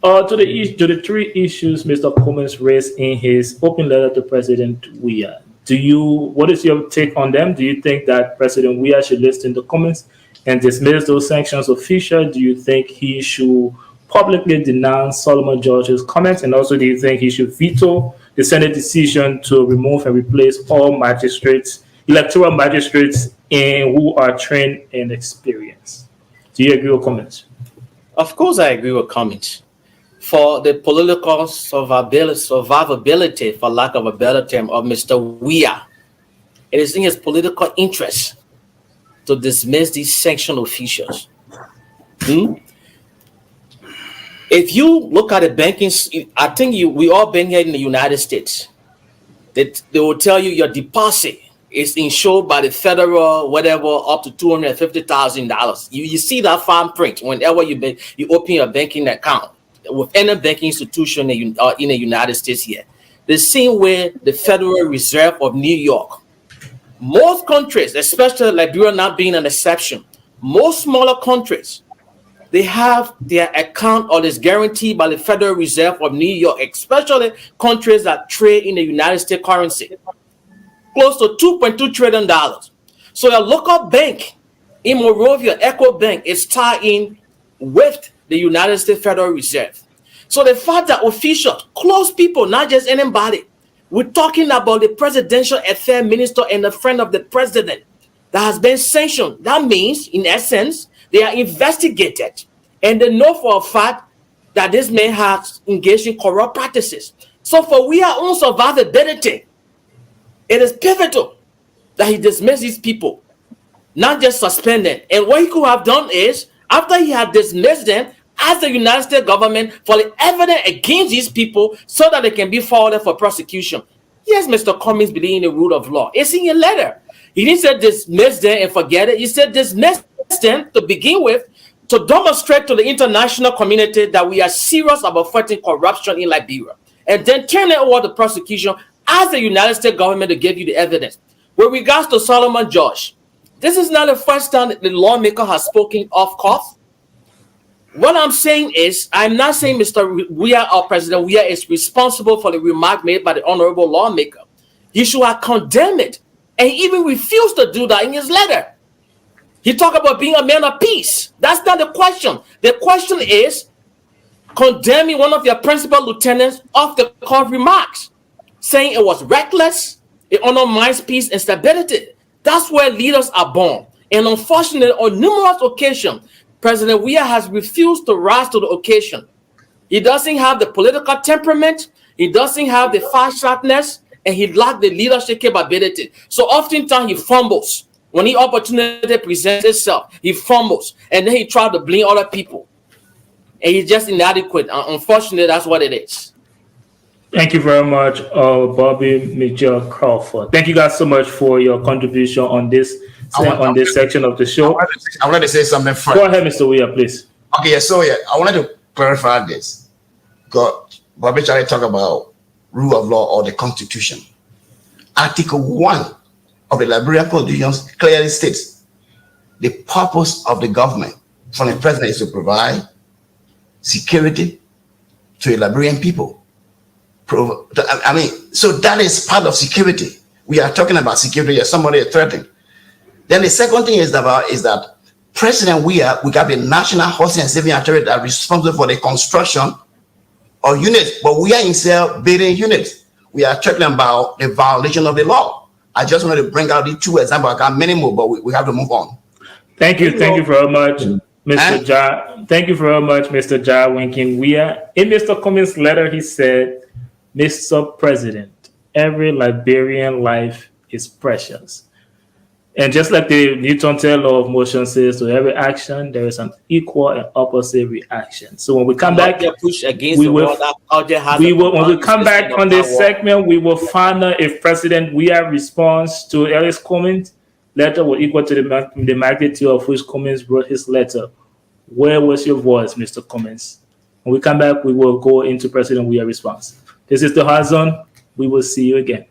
To the three issues Mr. Cummings raised in his open letter to President Weah. What is your take on them? Do you think that President Weah should listen to Cummings and dismiss those sanctions officials? Do you think he should publicly denounce Solomon Jaw's comments? And also, do you think he should veto the Senate decision to remove and replace all electoral magistrates who are trained and experienced? Do you agree with Cummings? Of course, I agree with Cummings. For the political survivability, for lack of a better term, of Mr. Weah, it is in his political interest to dismiss these sanctioned officials. If you look at the banking, I think we all been here in the United States. They will tell you your deposit is insured by the federal, whatever, up to $250,000. You see that fine print whenever you open your banking account with any banking institution in the United States here. The same way the Federal Reserve of New York. Most countries, especially Liberia not being an exception, most smaller countries, they have their account or is guaranteed by the Federal Reserve of New York, especially countries that trade in the United States currency. Close to $2.2 trillion. So your local bank in Monrovia, Echo Bank, is tied in with the United States Federal Reserve. So the fact that officials, close people, not just anybody, we're talking about the presidential affairs minister and a friend of the president, that has been sanctioned. That means, in essence, they are investigated, and they know for a fact that this man has engaged in corrupt practices. So for Weah's own survivability, it is pivotal that he dismiss these people, not just suspend them. And what he could have done is, after he had dismissed them, ask the United States government for the evidence against these people so that they can be forwarded for prosecution. Yes, Mr. Cummings believes in the rule of law. It's in your letter. He didn't say dismiss them and forget it. He said dismiss them to begin with, to demonstrate to the international community that we are serious about fighting corruption in Liberia. And then turn it over to prosecution, ask the United States government to give you the evidence. With regards to Solomon George, this is not the first time the lawmaker has spoken off cuff. What I'm saying is, I'm not saying Mr. Weah or President Weah is responsible for the remark made by the honorable lawmaker. He should have condemned it, and he even refused to do that in his letter. He talked about being a man of peace. That's not the question. The question is condemning one of your principal lieutenants of the court remarks, saying it was reckless, it undermines peace and stability. That's where leaders are born. And unfortunately, on numerous occasions, President Weah has refused to rise to the occasion. He doesn't have the political temperament, he doesn't have the far-sharpness, and he lacks the leadership capability. So oftentimes he fumbles. When the opportunity presents itself, he fumbles, and then he tries to blame other people. And he's just inadequate. Unfortunately, that's what it is. Thank you very much, Bobby Mitchell Crawford. Thank you guys so much for your contribution on this section of the show. I wanted to say something first. Go ahead, Mr. Weah, please. Okay, so I wanted to clarify this. Bobby Charlie talk about rule of law or the Constitution. Article 1 of the Liberian Constitution clearly states the purpose of the government from the president is to provide security to the Liberian people. I mean, so that is part of security. We are talking about security as somebody is threatening. Then the second thing is that President Weah, we got the National Housing and Saving Authority that are responsible for the construction of units, but we are himself building units. We are talking about the violation of the law. I just wanted to bring out these two examples. I got many more, but we have to move on. Thank you very much, Mr. Ja. Thank you very much, Mr. Ja Winkin Weah. In Mr. Cummings' letter, he said, Mr. President, every Liberian life is precious. And just like the Newton-Taylor law of motion says, to every action, there is an equal and opposite reaction. So when we come back, when we come back on this segment, we will find out if President Weah responds to Ellis Cummings' letter will equal to the magnitude of which Cummings wrote his letter. Where was your voice, Mr. Cummings? When we come back, we will go into President Weah's response. This is the Hard Zone. We will see you again.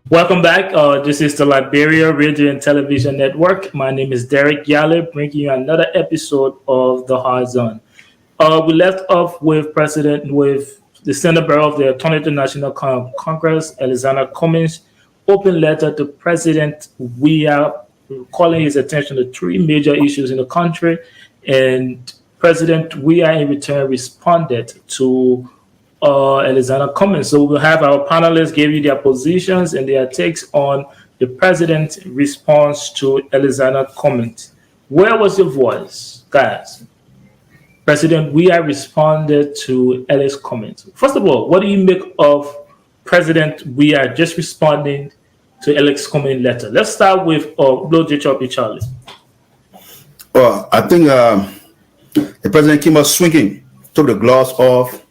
Welcome back. This is the Liberia Radio and Television Network. My name is Derek Yale, bringing you another episode of the Hard Zone. We left off with the Senator of the Attorney National Congress, Alexander Cummings, open letter to President Weah, calling his attention to three major issues in the country, and President Weah in return responded to Alexander Cummings. So we'll have our panelists give you their positions and their takes on the president's response to Alexander Cummings. Where was your voice, guys? President Weah responded to Alex Cummings. First of all, what do you make of President Weah just responding to Alex Cummings' letter? Let's start with Charlie. Well, I think the president came out swinging, took the gloves off,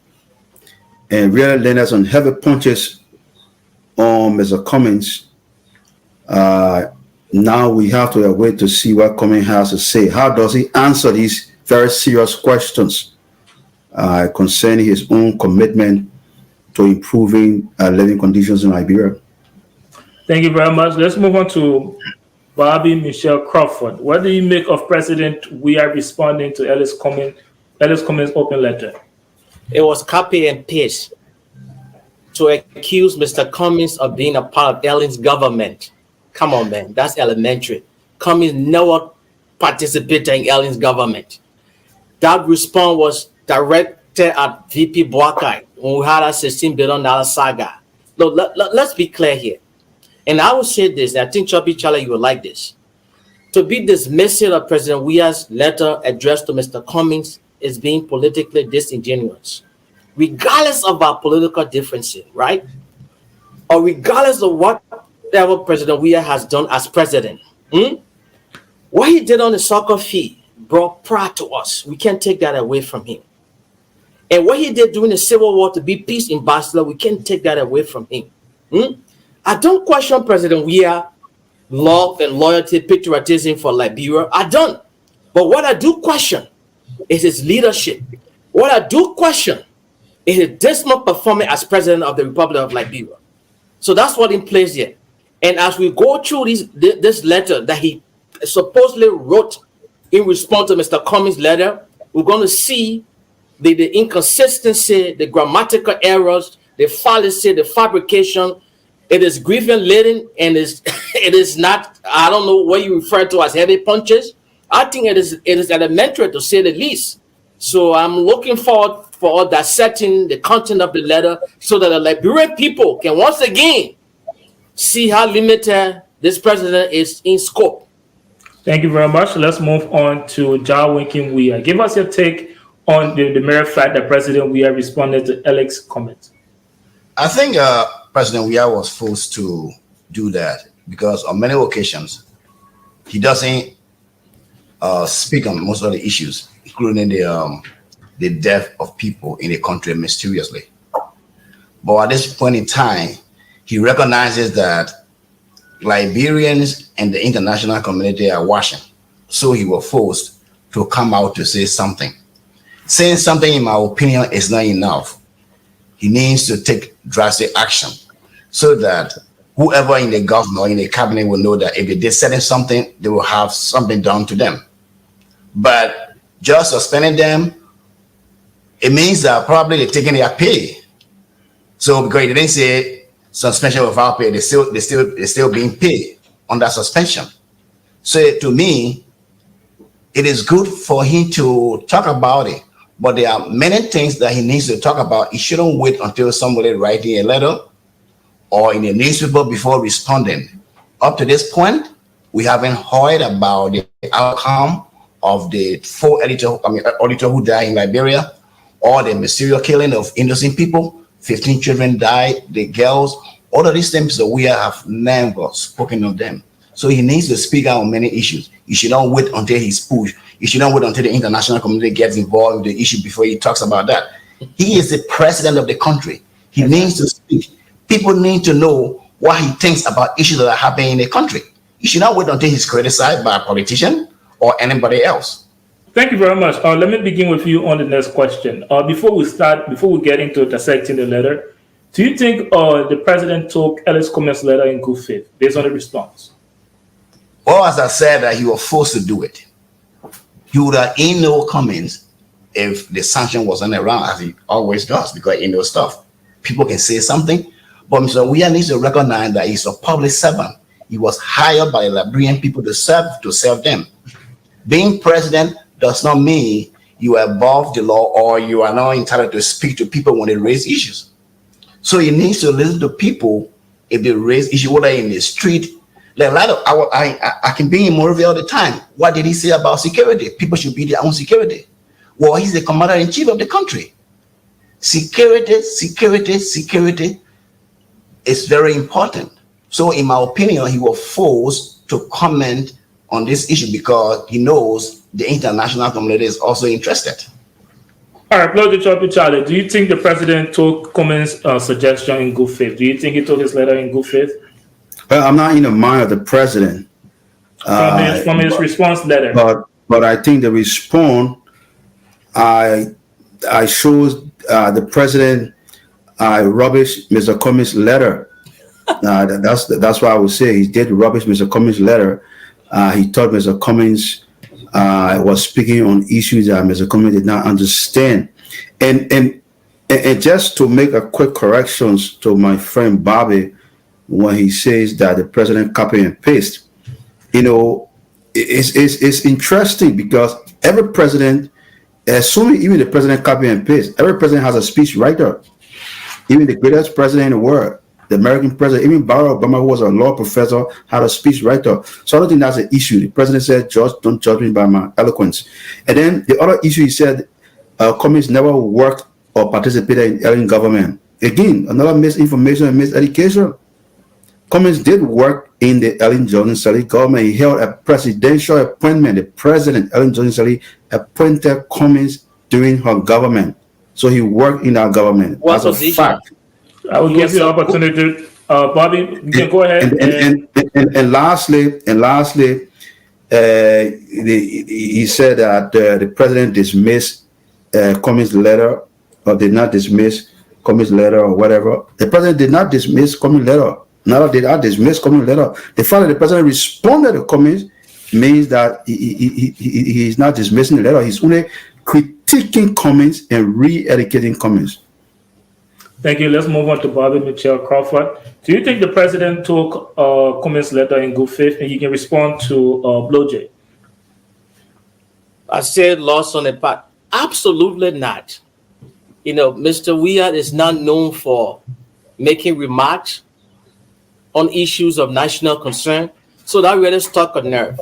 and really landed some heavy punches on Mr. Cummings. Now we have to wait to see what Cummings has to say. How does he answer these very serious questions concerning his own commitment to improving living conditions in Liberia? Thank you very much. Let's move on to Bobby Michelle Crawford. What do you make of President Weah responding to Alex Cummings' open letter? It was copy and paste to accuse Mr. Cummings of being a part of Ellen's government. Come on, man. That's elementary. Cummings never participated in Ellen's government. That response was directed at VP Boakai when we had a $16 billion saga. Look, let's be clear here. And I will say this, and I think Choppy Charlie, you will like this. To be dismissal of President Weah's letter addressed to Mr. Cummings is being politically disingenuous, regardless of our political differences, right? Or regardless of whatever President Weah has done as president. What he did on the soccer field brought pride to us. We can't take that away from him. And what he did during the Civil War to be peace ambassador, we can't take that away from him. I don't question President Weah love and loyalty, patriotism for Liberia. I don't. But what I do question is his leadership. What I do question is his dismal performance as president of the Republic of Liberia. So that's what in place here. And as we go through this letter that he supposedly wrote in response to Mr. Cummings' letter, we're going to see the inconsistency, the grammatical errors, the fallacy, the fabrication. It is grievance-laden, and it is not, I don't know what you refer to as heavy punches. I think it is elementary, to say the least. So I'm looking forward for dissecting the content of the letter so that the Liberian people can once again see how limited this president is in scope. Thank you very much. Let's move on to Jarwinkin Weah. Give us your take on the mere fact that President Weah responded to Alex Cummings. I think President Weah was forced to do that because on many occasions he doesn't speak on most of the issues, including the death of people in the country mysteriously. But at this point in time, he recognizes that Liberians and the international community are watching. So he was forced to come out to say something. Saying something, in my opinion, is not enough. He needs to take drastic action so that whoever in the government or in the cabinet will know that if they did something, they will have something done to them. But just suspending them, it means that probably they're taking their pay. So because they didn't say suspension without pay, they're still being paid on that suspension. So to me, it is good for him to talk about it, but there are many things that he needs to talk about. He shouldn't wait until somebody writing a letter or in a newspaper before responding. Up to this point, we haven't heard about the outcome of the 4 auditors who died in Liberia, or the mysterious killing of innocent people. 15 children died, the girls, all of these things that we have never spoken of them. So he needs to speak out on many issues. He should not wait until he's pushed. He should not wait until the international community gets involved with the issue before he talks about that. He is the president of the country. He needs to speak. People need to know what he thinks about issues that are happening in the country. He should not wait until he's criticized by a politician or anybody else. Thank you very much. Let me begin with you on the next question. Before we get into dissecting the letter, Do you think the president took Ellis Cummings' letter in good faith based on the response? Well, as I said, that he was forced to do it. He would have in no Cummings if the sanction wasn't around, as he always does, because he knows stuff. People can say something, but Mr. Weah needs to recognize that he's a public servant. He was hired by the Liberian people to serve them. Being president does not mean you are above the law or you are not entitled to speak to people when they raise issues. So he needs to listen to people if they raise issues, whether in the street. Like a lot of I can be in Monrovia all the time. What did he say about security? People should be their own security. Well, he's the commander-in-chief of the country. Security is very important. So in my opinion, he was forced to comment on this issue because he knows the international community is also interested. All right, Blow the Choppy Charlie, do you think the president took Cummings' suggestion in good faith? Do you think he took his letter in good faith? Well, I'm not in the mind of the president. From his response letter. But I think the response, I shows the president rubbish Mr. Cummings' letter. That's why I would say he did rubbish Mr. Cummings' letter. He thought Mr. Cummings was speaking on issues that Mr. Cummings did not understand. And just to make a quick corrections to my friend Bobby, when he says that the president copy and paste, it's interesting because every president, assuming even the president copy and paste, every president has a speech writer. Even the greatest president in the world, the American president, even Barack Obama, who was a law professor, had a speech writer. So I don't think that's an issue. The president said, "Judge, don't judge me by my eloquence." And then the other issue, he said, Cummings never worked or participated in Lrtn government. Again, another misinformation and miseducation. Cummings did work in the Ellen Johnson Sirleaf government. He held a presidential appointment. The president, Ellen Johnson Sirleaf, appointed Cummings during her government. So he worked in our government. What That's a fact. I will give you the opportunity. Bobby, you can go ahead. And lastly, he said that the president dismissed Cummings' letter, or did not dismiss Cummings' letter, or whatever. The president did not dismiss Cummings' letter. Neither did I dismiss Cummings' letter. The fact that the president responded to Cummings means that he's not dismissing the letter. He's only critiquing Cummings and re-educating Cummings. Thank you. Let's move on to Bobby Michelle Crawford. Do you think the president took Cummings' letter in good faith? And you can respond to Blow J. I said lost on the part. Absolutely not. Mr. Weah is not known for making remarks on issues of national concern. So that really struck a nerve.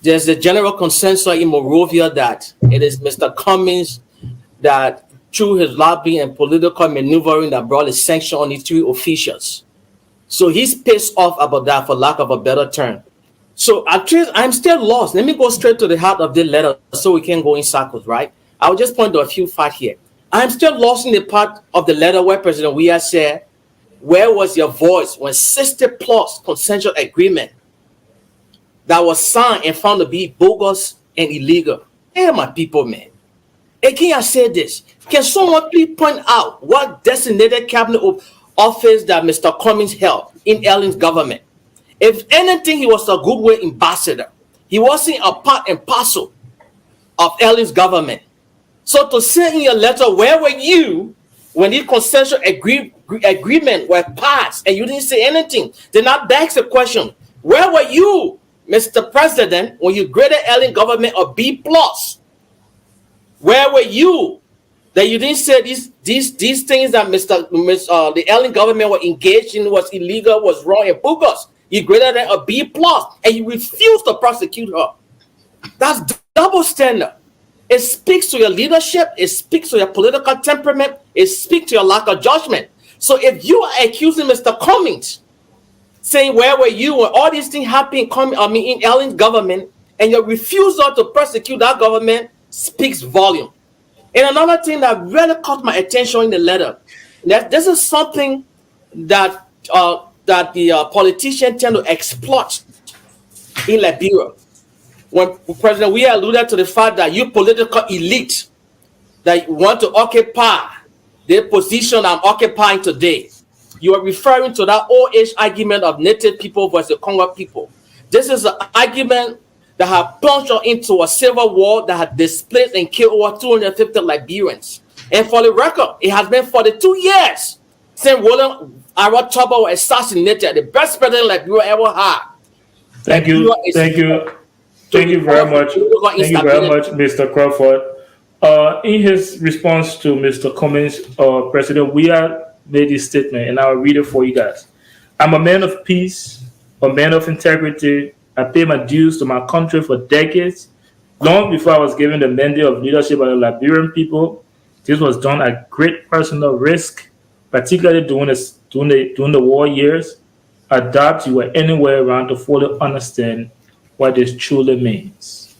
There's a general consensus in Monrovia that it is Mr. Cummings that, through his lobbying and political maneuvering, that brought a sanction on the three officials. So he's pissed off about that, for lack of a better term. So I'm still lost. Let me go straight to the heart of the letter so we can go in circles, right? I'll just point to a few facts here. I'm still lost in the part of the letter where President Weah said, "Where was your voice when 60+ consensual agreement that was signed and found to be bogus and illegal?" Hey, my people, man. Again, I said this. Can someone please point out what designated cabinet office that Mr. Cummings held in Lrtn's government? If anything, he was a goodwill ambassador. He wasn't a part and parcel of Lrtn's government. So to say in your letter, where were you when these consensual agreement were passed and you didn't say anything? Then that begs the question, where were you, Mr. President, when you graded Lrtn government a B+? Where were you that you didn't say these things that the Lrtn government were engaged in was illegal, was wrong, and bogus? You graded it a B+, and you refused to prosecute her. That's double standard. It speaks to your leadership. It speaks to your political temperament. It speaks to your lack of judgment. So if you are accusing Mr. Cummings, saying where were you when all these things happened in Lrtn government, and your refusal to prosecute that government speaks volume. And another thing that really caught my attention in the letter, that this is something that the politicians tend to exploit in Liberia. When President Weah alluded to the fact that you political elite that want to occupy the position I'm occupying today, you are referring to that old age argument of native people versus Congo people. This is an argument that has plunged into a civil war that has displaced and killed over 250 Liberians. And for the record, it has been 42 years since William Arrow Tubber was assassinated, the best president Liberia ever had. Thank you very much. Thank you very much, Mr. Crawford. In his response to Mr. Cummings, President Weah made this statement, and I'll read it for you guys. I'm a man of peace, a man of integrity. I pay my dues to my country for decades. Long before I was given the mandate of leadership by the Liberian people, this was done at great personal risk, particularly during the war years. I doubt you were anywhere around to fully understand what this truly means.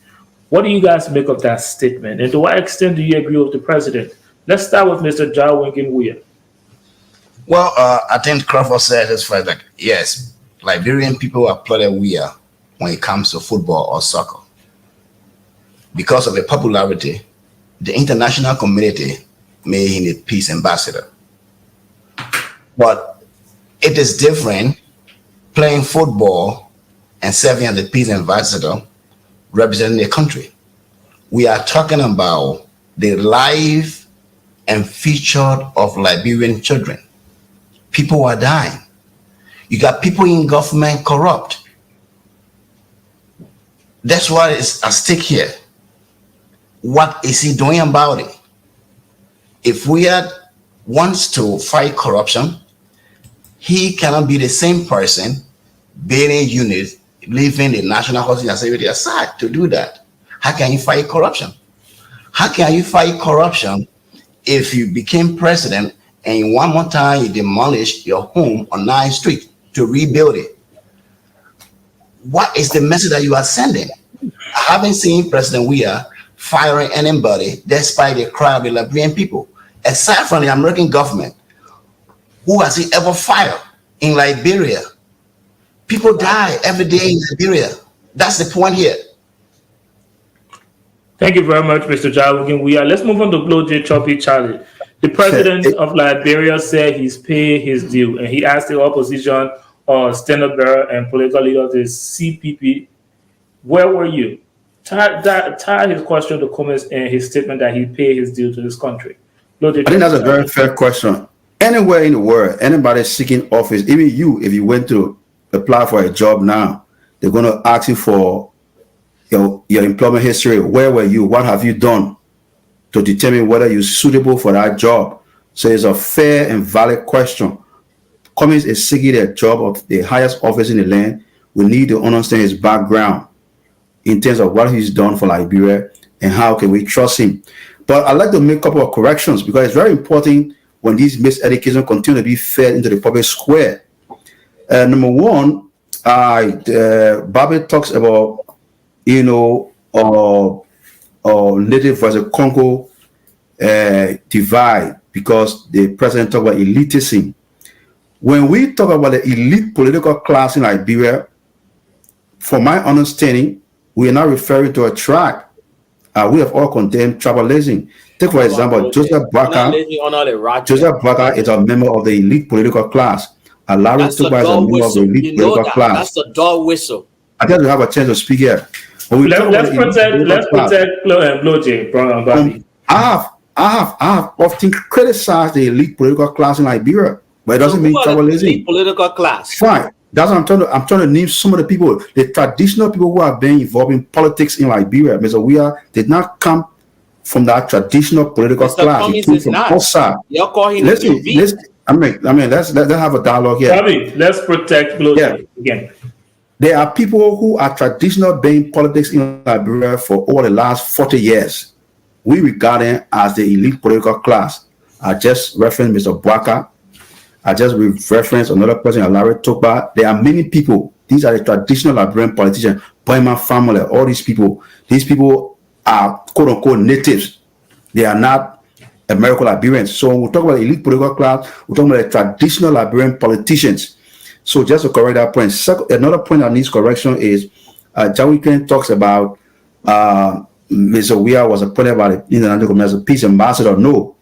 What do you guys make of that statement? And to what extent do you agree with the president? Let's start with Mr. Weah. Well, I think Crawford said as far as like, yes, Liberian people applauded Weah when it comes to football or soccer. Because of the popularity, the international community made him a peace ambassador. But it is different playing football and serving as the peace ambassador representing a country. We are talking about the life and future of Liberian children. People are dying. You got people in government corrupt. That's what is at stake here. What is he doing about it? If Weah wants to fight corruption, he cannot be the same person building units, leaving the National Housing Authority aside to do that. How can you fight corruption? How can you fight corruption if you became president and in one more time you demolish your home on 9th Street to rebuild it? What is the message that you are sending? I haven't seen President Weah firing anybody despite the cry of the Liberian people. Aside from the American government, who has he ever fired in Liberia? People die every day in Liberia. That's the point here. Thank you very much, Mr. Weah. Let's move on to Blow J. Choppy Charlie. The president of Liberia said he's paid his due, and he asked the opposition standard bearer and political leader of the CPP, where were you? Tie his question to Cummings and his statement that he paid his due to this country. I think that's a very fair question. Anywhere in the world, anybody seeking office, even you, if you went to apply for a job now, they're going to ask you for your employment history. Where were you? What have you done to determine whether you're suitable for that job? So it's a fair and valid question. Cummings is seeking a job of the highest office in the land. We need to understand his background in terms of what he's done for Liberia and how can we trust him. But I'd like to make a couple of corrections because it's very important when these miseducation continue to be fed into the public square. Number one, Bobby talks about, native versus Congo divide because the president talked about elitism. When we talk about the elite political class in Liberia, from my understanding, we are not referring to a tribe. We have all condemned tribalism. Take, for example, Joseph Boakai. Joseph Boakai is a member of the elite political class. Larry Tuba is a member of the elite political class. That's the dog whistle. I guess we have a chance to speak here. Let's protect Blow J. I have often criticized the elite political class in Liberia, but it doesn't mean tribalism. Political class. Fine. That's what I'm trying to name some of the people, the traditional people who have been involved in politics in Liberia. Mr. Weah did not come from that traditional political class. He came from outside. You're calling let's have a dialogue here. Bobby, let's protect Blow J again. There are people who are traditional being politics in Liberia for over the last 40 years. We regard them as the elite political class. I just referenced Mr. Boakai. I just referenced another person, Larry Tuba. There are many people. These are the traditional Liberian politicians, Boyman family, all these people. These people are quote-unquote natives. They are not American Liberians. So when we talk about the elite political class, we're talking about the traditional Liberian politicians. So just to correct that point. Another point that needs correction is Jawiken talks about Mr. Weah was appointed by the international community as a peace ambassador. No.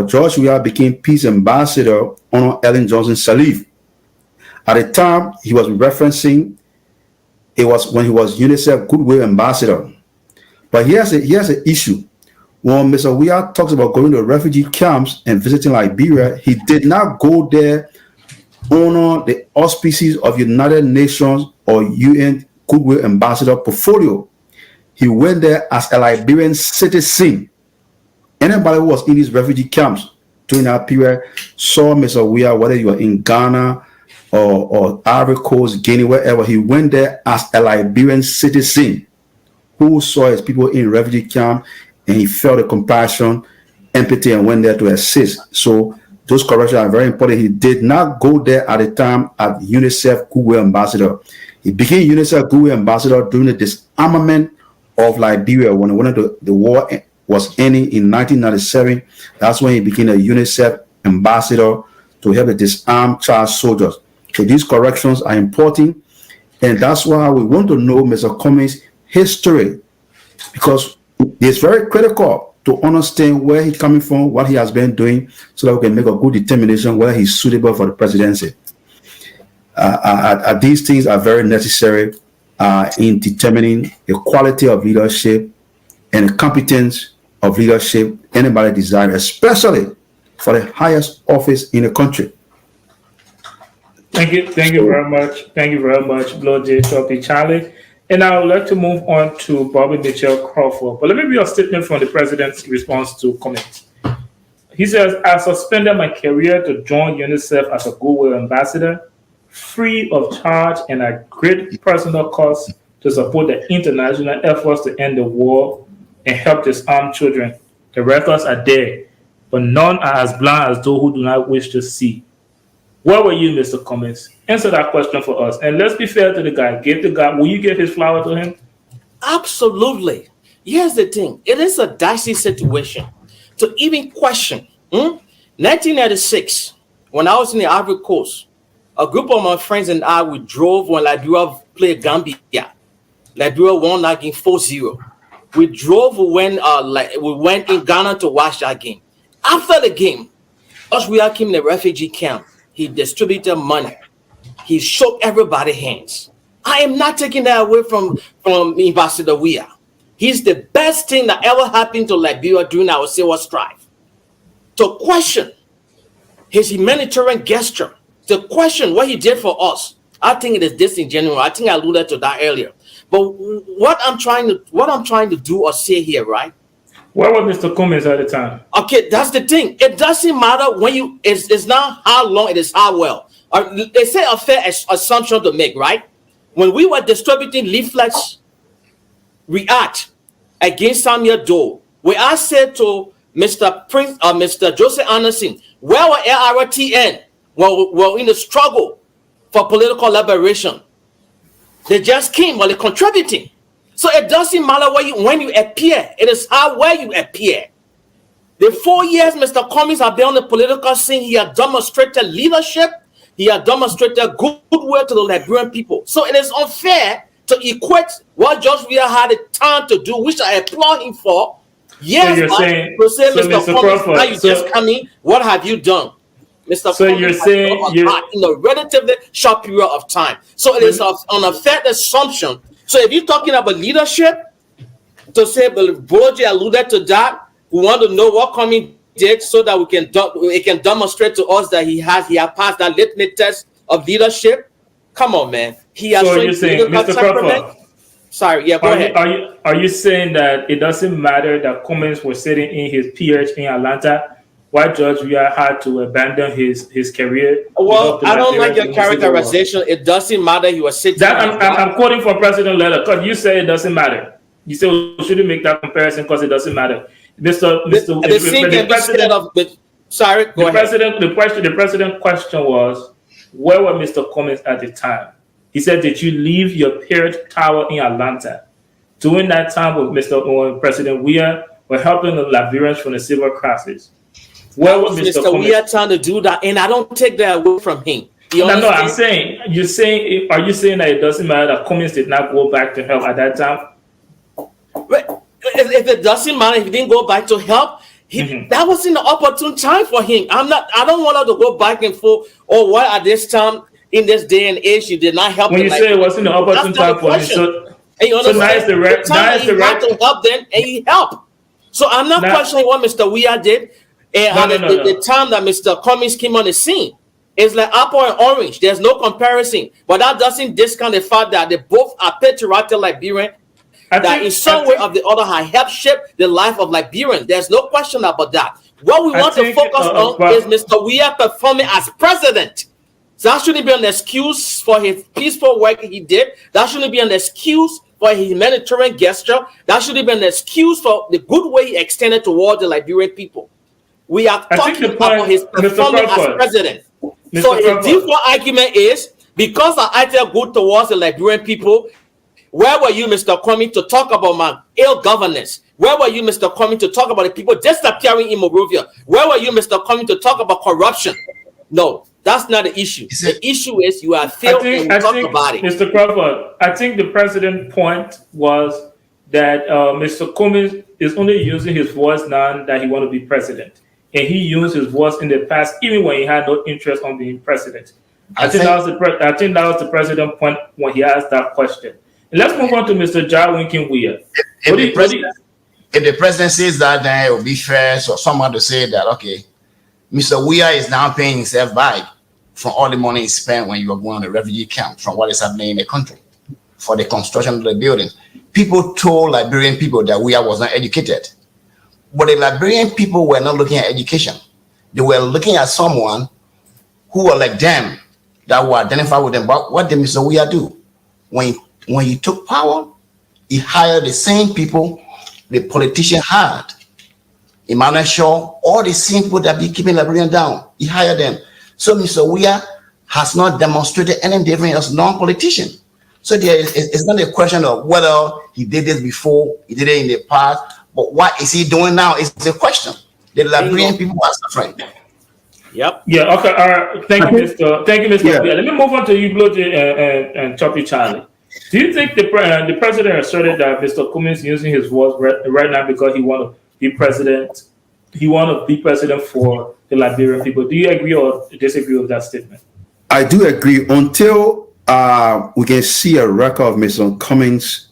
George Weah became peace ambassador on Ellen Johnson's salute. At the time, he was referencing it was when he was UNICEF Goodwill Ambassador. But here's an issue. When Mr. Weah talks about going to refugee camps and visiting Liberia, he did not go there under the auspices of United Nations or UN Goodwill Ambassador portfolio. He went there as a Liberian citizen. Anybody who was in these refugee camps during that period saw Mr. Weah, whether you were in Ghana or Ivory Coast, Guinea, wherever. He went there as a Liberian citizen who saw his people in refugee camp, and he felt the compassion, empathy, and went there to assist. So those corrections are very important. He did not go there at the time as UNICEF Goodwill Ambassador. He became UNICEF Goodwill Ambassador during the disarmament of Liberia when the war was ending in 1997. That's when he became a UNICEF ambassador to help the disarmed child soldiers. So these corrections are important, and that's why we want to know Mr. Cummings' history, because it's very critical to understand where he's coming from, what he has been doing, so that we can make a good determination whether he's suitable for the presidency. These things are very necessary in determining the quality of leadership and the competence of leadership anybody desires, especially for the highest office in the country. Thank you very much, Blood J. Choppy Charlie. And I would like to move on to Bobby Mitchell Crawford. But let me read a statement from the president's response to Cummings. He says, I suspended my career to join UNICEF as a Goodwill Ambassador, free of charge and at great personal cost to support the international efforts to end the war and help disarmed children. The records are there, but none are as blind as those who do not wish to see. Where were you, Mr. Cummings? Answer that question for us. And let's be fair to the guy. Will you give his flower to him? Absolutely. Here's the thing. It is a dicey situation to even question. 1996, when I was in the Ivory Coast, a group of my friends and I, we drove when Liberia played Gambia. Liberia won that game 4-0. We drove, we went in Ghana to watch that game. After the game, we came in the refugee camp. He distributed money. He shook everybody's hands. I am not taking that away from Ambassador Weah. He's the best thing that ever happened to Liberia during our civil strife. To question his humanitarian gesture, to question what he did for us, I think it is disingenuous. I think I alluded to that earlier. But what I'm trying to do or say here, right? Where was Mr. Cummings at the time? Okay, that's the thing. It doesn't matter when you. It's not how long, it is how well. They say a fair assumption to make, right? When we were distributing leaflets, react against Samuel Doe, where I said to Mr. Joseph Anderson, where were Lrtn? Well, in the struggle for political liberation, they just came while they're contributing. So it doesn't matter when you appear. It is how well you appear. The 4 years Mr. Cummings has been on the political scene, he has demonstrated leadership. He has demonstrated goodwill to the Liberian people. So it is unfair to equate what George Weah had the time to do, which I applaud him for. Yes, so to say, Mr. Cummings, now you just come in, what have you done? Mr. So you're saying in a relatively short period of time. So it is on a fair assumption. So if you're talking about leadership, to say, but Brogy alluded to that, we want to know what Cummings did so that we can demonstrate to us that he has passed that litmus test of leadership. Come on, man. He has. So you're saying, Mr. Crawford? Sorry, yeah, go ahead. Are you saying that it doesn't matter that Cummings was sitting in his PH in Atlanta? Why George Weah had to abandon his career? Well, I don't like your characterization. It doesn't matter. He was sitting. I'm quoting from President letter because you say it doesn't matter. You say we shouldn't make that comparison because it doesn't matter. The president question was, where were Mr. Cummings at the time? He said, did you leave your parent tower in Atlanta? During that time with President Weah were helping the Liberians from the civil crisis. Where was Mr. Weah trying to do that? And I don't take that away from him. No, I'm saying, are you saying that it doesn't matter that Cummings did not go back to help at that time? If it doesn't matter, if he didn't go back to help, That wasn't the opportune time for him. I don't want to go back and forth. Oh, why at this time in this day and age you did not help? When you say it wasn't the opportune time for him, so now is the right time to help them, and he helped. So I'm not questioning what Mr. Weah did, and the time that Mr. Cummings came on the scene. It's like apple and orange. There's no comparison. But that doesn't discount the fact that they both are patriotic Liberian that in some way or the other have helped shape the life of Liberians. There's no question about that. What we want to focus on is Mr. Weah performing as president. So that shouldn't be an excuse for his peaceful work he did. That shouldn't be an excuse for his humanitarian gesture. That shouldn't be an excuse for the good way he extended towards the Liberian people. We are talking about his performance as president. So his default argument is, because I acted good towards the Liberian people, where were you, Mr. Cummings, to talk about my ill governance? Where were you, Mr. Cummings, to talk about the people disappearing in Monrovia? Where were you, Mr. Cummings, to talk about corruption? No, that's not the issue. The issue is you are failed and talk about it. Mr. Crawford, I think the president's point was that Mr. Cummings is only using his voice now that he wants to be president. And he used his voice in the past, even when he had no interest on being president. I think that was the president's point when he asked that question. And let's move on to Mr. Weah. If the president says that, then it will be fair for someone to say that, okay, Mr. Weah is now paying himself back from all the money he spent when you were going to refugee camp, from what is happening in the country, for the construction of the building. People told Liberian people that Weah was not educated. But the Liberian people were not looking at education. They were looking at someone who were like them, that were identified with them. But what did Mr. Weah do? When he took power, he hired the same people the politician had. Emmanuel Shaw, all the same people that be keeping Liberian down. He hired them. So Mr. Weah has not demonstrated any difference as non-politician. So it's not a question of whether he did this before, he did it in the past, but what is he doing now is the question. The Liberian people are suffering. Yep. Yeah. Okay. All right. Thank you, Mr. Yeah. Let me move on to you, Bloje and Choppy Charlie. Do you think the president asserted that Mr. Cummings using his voice right now because he want to be president? He want to be president for the Liberian people. Do you agree or disagree with that statement? I do agree. Until we can see a record of Mr. Cummings'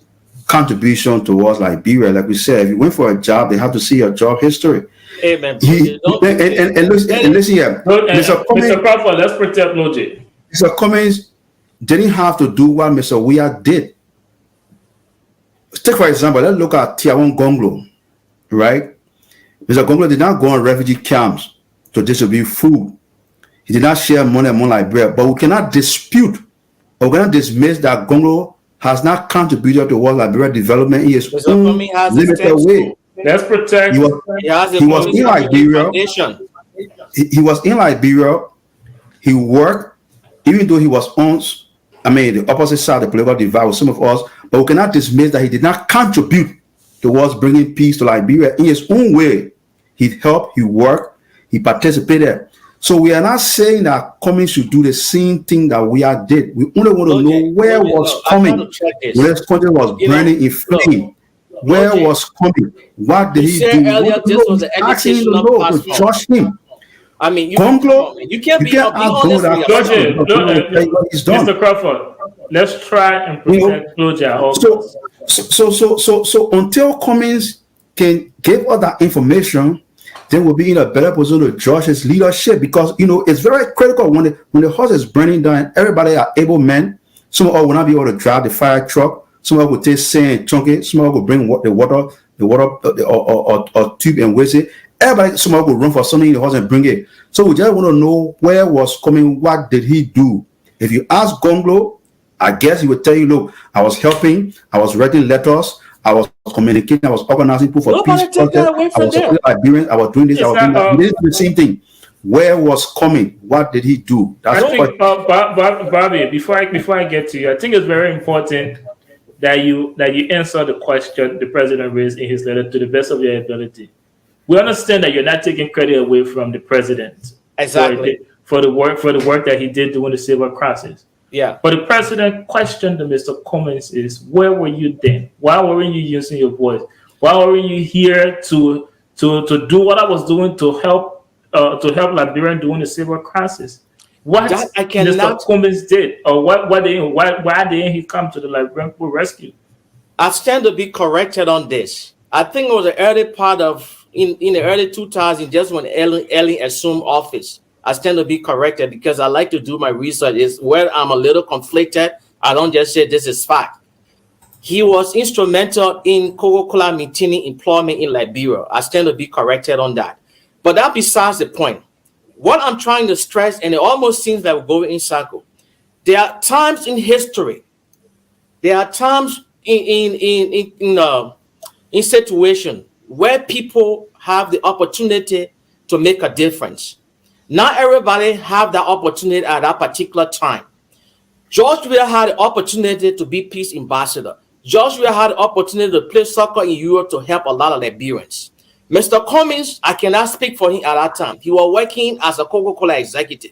contribution towards Liberia, like we said, if you went for a job, they have to see your job history. Amen. And listen here, Mr. Crawford, let's protect Bloje. Mr. Cummings didn't have to do what Mr. Weah did. Take for example, let's look at Tiawan Gonglo, right? Mr. Gonglo did not go on refugee camps to distribute food. He did not share money among Liberia, but we cannot dispute or we cannot dismiss that Gonglo has not contributed towards Liberia development in his own limited way. Let's protect. He was in Liberia. He was in Liberia. He worked, even though he was on, the opposite side of the political divide with some of us, but we cannot dismiss that he did not contribute towards bringing peace to Liberia in his own way. He helped, he worked, he participated. So we are not saying that Cummings should do the same thing that we did. We only want to know where was Cummings, where his country was burning in flame. Where was Cummings? What did he do? Earlier, this was the educational to judge him. I mean, you can't be honest. Mr. Crawford, let's try and protect Bloje. So until Cummings can give us that information, then we'll be in a better position to judge his leadership, because it's very critical when the house is burning down. Everybody are able men. Some of us will not be able to drive the fire truck. Some of us will take sand and chunk it. Some of us will bring the water or tube and waste it. Everybody, some of us will run for something in the house and bring it. So we just want to know where was Cummings, what did he do? If you ask Gonglo, I guess he would tell you, look, I was helping, I was writing letters, I was communicating, I was organizing people for peace protest, I was supporting Liberians, I was doing this, I was doing that. He did the same thing. Where was Cummings? What did he do? That's I think, Bobby, before I get to you, I think it's very important that you answer the question the president raised in his letter to the best of your ability. We understand that you're not taking credit away from the president, exactly, for the work that he did during the civil crisis. Yeah. But the president question to Mr. Cummings is, where were you then? Why weren't you using your voice? Why weren't you here to to do what I was doing to help Liberian during the civil crisis. What That I cannot- Mr. Cummings did, or why didn't he come to the Liberian people rescue? I stand to be corrected on this. I think it was the early part of in the early 2000s, just when Lrtn assumed office. I stand to be corrected because I like to do my research. Is where I'm a little conflicted. I don't just say this is fact. He was instrumental in Coca-Cola maintaining employment in Liberia. I stand to be corrected on that. But that besides the point. What I'm trying to stress, and it almost seems like we're going in circle. There are times in history. There are times in situation where people have the opportunity to make a difference. Not everybody have that opportunity at that particular time. George Weah had the opportunity to be peace ambassador. George Weah had the opportunity to play soccer in Europe to help a lot of Liberians. Mr. Cummings, I cannot speak for him at that time. He was working as a Coca-Cola executive,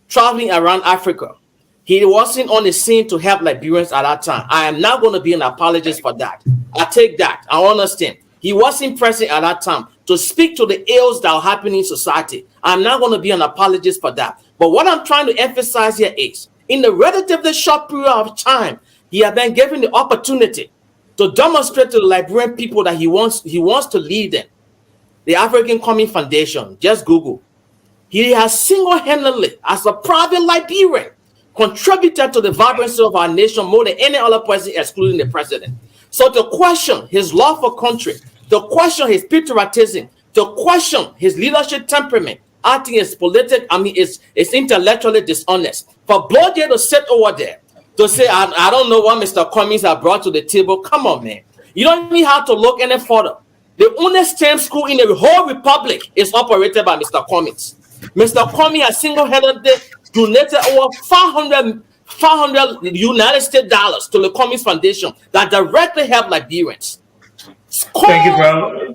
traveling around Africa. He wasn't on the scene to help Liberians at that time. I am not going to be an apologist for that. I take that. I understand. He wasn't present at that time to speak to the ills that are happening in society. I'm not going to be an apologist for that. But what I'm trying to emphasize here is, in the relatively short period of time, he has been given the opportunity to demonstrate to the Liberian people that he wants to lead them. The African Cummings Foundation, just Google. He has single-handedly, as a private Liberian, contributed to the vibrancy of our nation more than any other person, excluding the president. So to question his love for country, to question his patriotism, to question his leadership temperament, I think it's intellectually dishonest. For Blodgett to sit over there to say, I don't know what Mr. Cummings has brought to the table. Come on, man. You don't even have to look any further. The only STEM school in the whole republic is operated by Mr. Cummings. Mr. Cummings has single-handedly donated over 500 United States dollars to the Cummings Foundation that directly help Liberians. Thank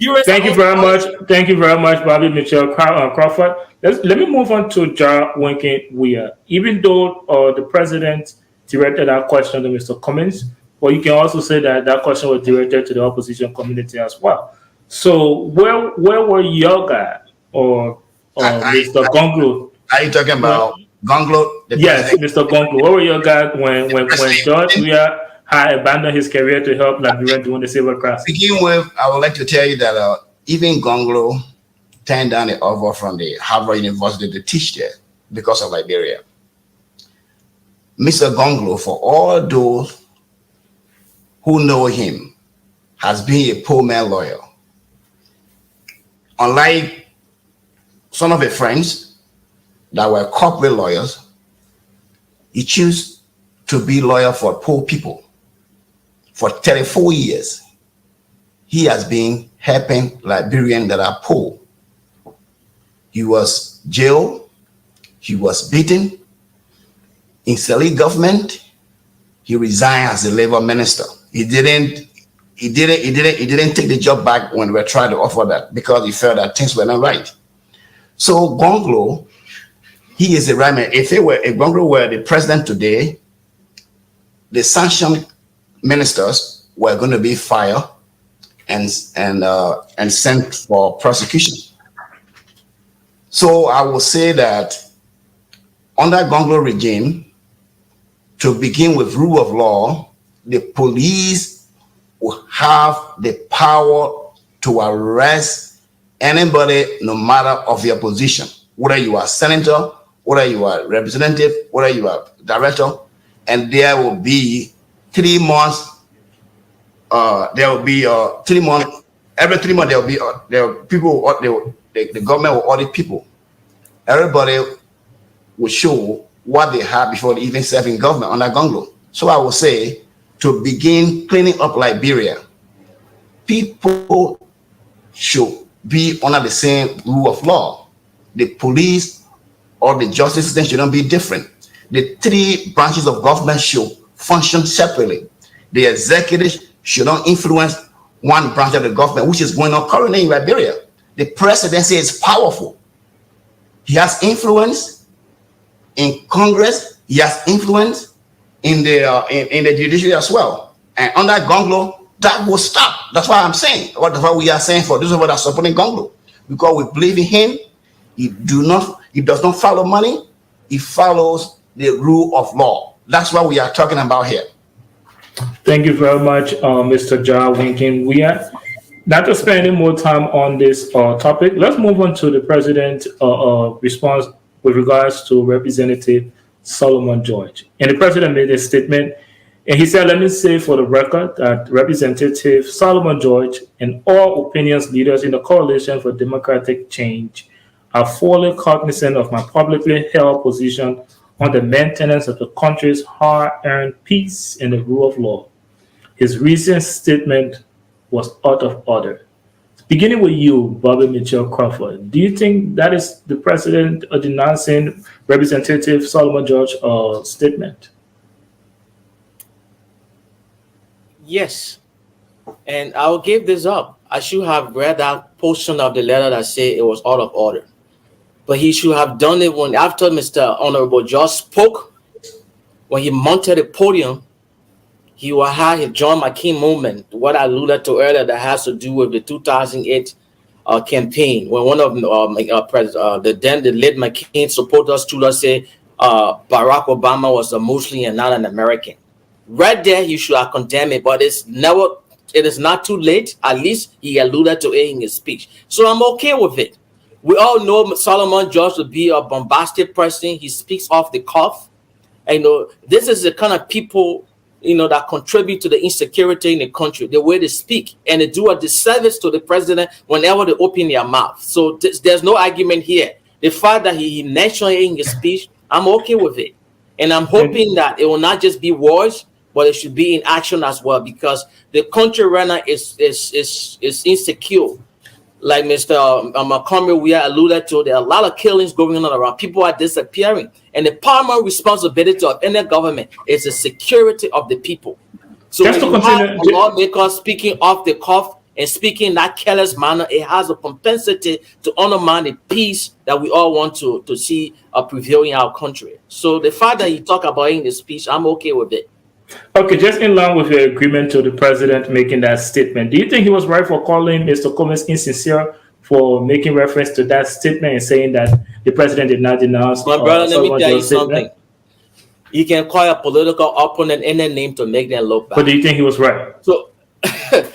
you very much. Thank you very much, Bobby Michelle Crawford. Let me move on to President Weah. Even though the president directed that question to Mr. Cummings, but you can also say that question was directed to the opposition community as well. So where were your guys or Mr. Gonglo? Are you talking about Gonglo? Yes, Mr. Gonglo. Where were your guys when George Weah had abandoned his career to help Liberia during the civil crisis? To begin with, I would like to tell you that even Gonglo turned down the offer from the Harvard University to teach there because of Liberia. Mr. Gonglo, for all those who know him, has been a poor man lawyer. Unlike some of his friends that were corporate lawyers, he chose to be lawyer for poor people. For 34 years, he has been helping Liberians that are poor. He was jailed, he was beaten. In Sali government, he resigned as the labor minister. He didn't take the job back when we tried to offer that because he felt that things were not right. So Gonglo, he is the right man. If Gonglo were the president today, the sanctioned ministers were going to be fired and sent for prosecution. So I will say that under Gonglo regime, to begin with rule of law, the police will have the power to arrest anybody, no matter of your position, whether you are senator, whether you are representative, whether you are director, and there will be 3 months. There will be 3 months. Every 3 months there will people. The government will audit people. Everybody will show what they have before they even serve in government under Gonglo. So I will say, to begin cleaning up Liberia, people should be under the same rule of law. The police or the justice system should not be different. The 3 branches of government should function separately. The executive should not influence one branch of the government, which is going on currently in Liberia. The presidency is powerful. He has influence in Congress. He has influence in the judiciary as well. And under Gonglo, that will stop. That's why I'm saying, that's what we are saying for those of us that are supporting Congo, because we believe in him. He does not follow money. He follows the rule of law. That's what we are talking about here. Thank you very much, Mr. Ja Winkin Weah. Not to spend any more time on this topic, let's move on to the president's response with regards to Representative Solomon George. And the president made a statement, and he said, let me say for the record that Representative Solomon George and all opinions leaders in the Coalition for Democratic Change are fully cognizant of my publicly held position on the maintenance of the country's hard-earned peace and the rule of law. His recent statement was out of order. Beginning with you, Bobby Mitchell Crawford, do you think that is the president denouncing Representative Solomon George's statement? Yes, and I'll give this up. I should have read that portion of the letter that said it was out of order. But he should have done it when after Mr. Honorable George spoke, when he mounted the podium, he will have his John McCain moment, what I alluded to earlier, that has to do with the 2008 campaign, when one of the late McCain supporters to us say Barack Obama was a Muslim and not an American. Right there, you should have condemned it, but it is not too late. At least he alluded to it in his speech. So I'm okay with it. We all know Solomon George to be a bombastic person. He speaks off the cuff. And, this is the kind of people, that contribute to the insecurity in the country, the way they speak. And they do a disservice to the president whenever they open their mouth. So there's no argument here. The fact that he mentioned it in his speech, I'm okay with it. And I'm hoping that it will not just be words, but it should be in action as well, because the country right now is insecure. Like Mr. Cummings, we are alluded to, there are a lot of killings going on around. People are disappearing. And the paramount responsibility of any government is the security of the people. So just when you have a lawmaker speaking off the cuff and speaking in that careless manner, it has a propensity to undermine the peace that we all want to see prevail in our country. So the fact that he talked about it in the speech, I'm okay with it. Okay, just in line with your agreement to the president making that statement, do you think he was right for calling Mr. Cummings insincere for making reference to that statement and saying that the president did not denounce? My brother, let me tell you something. You can call a political opponent any name to make them look bad. But do you think he was right? So, do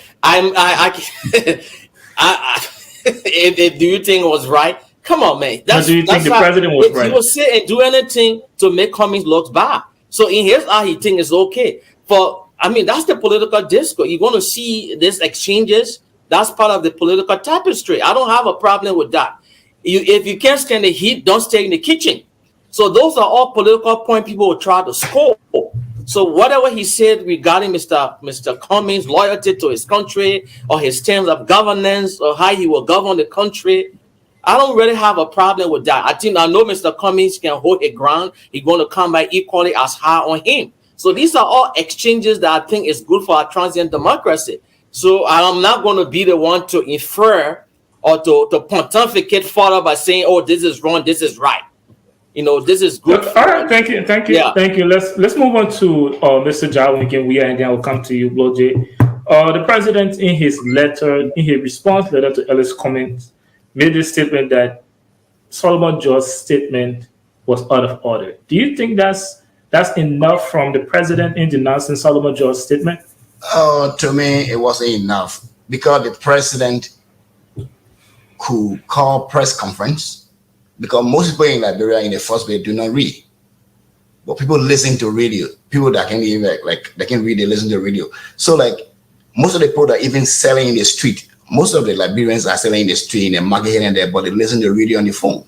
you think it was right? Come on, man. Do you think the president was right? He will say and do anything to make Cummings look bad. So in his eye, he thinks it's okay. That's the political discourse. You're going to see these exchanges. That's part of the political tapestry. I don't have a problem with that. If you can't stand the heat, don't stay in the kitchen. So those are all political points people will try to score. So whatever he said regarding Mr. Cummings' loyalty to his country or his terms of governance or how he will govern the country, I don't really have a problem with that. I know Mr. Cummings can hold a ground. He's going to come by equally as high on him. So these are all exchanges that I think is good for our transient democracy. So I'm not going to be the one to infer or to pontificate further by saying, oh, this is wrong, this is right. This is good. All right, thank you. Yeah. Thank you. Let's move on to Mr. Ja Winkin Weah, and then I'll come to you, Blo J. The president, in his response letter to Ellis Cummings, made a statement that Solomon George's statement was out of order. Do you think that's enough from the president in denouncing Solomon George's statement? To me, it wasn't enough, because the president could call press conference, because most people in Liberia in the first place do not read. But people listen to radio. People that can even they can read, they listen to radio. So most of the people that even selling in the street, most of the Liberians are selling in the street, in the market here and there, but they listen to radio on the phone.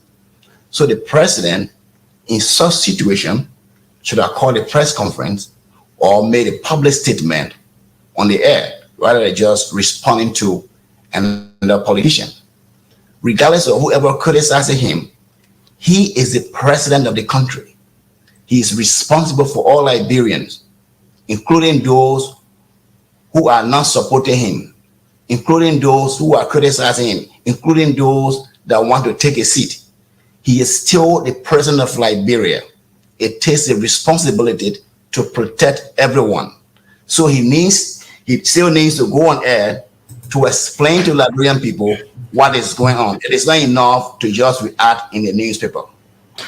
So the president, in such situation, should have called a press conference or made a public statement on the air, rather than just responding to another politician. Regardless of whoever criticizes him, he is the president of the country. He is responsible for all Liberians, including those who are not supporting him, including those who are criticizing him, including those that want to take a seat. He is still the president of Liberia. It takes the responsibility to protect everyone. So he needs he still needs to go on air to explain to Liberian people what is going on. It is not enough to just react in the newspaper.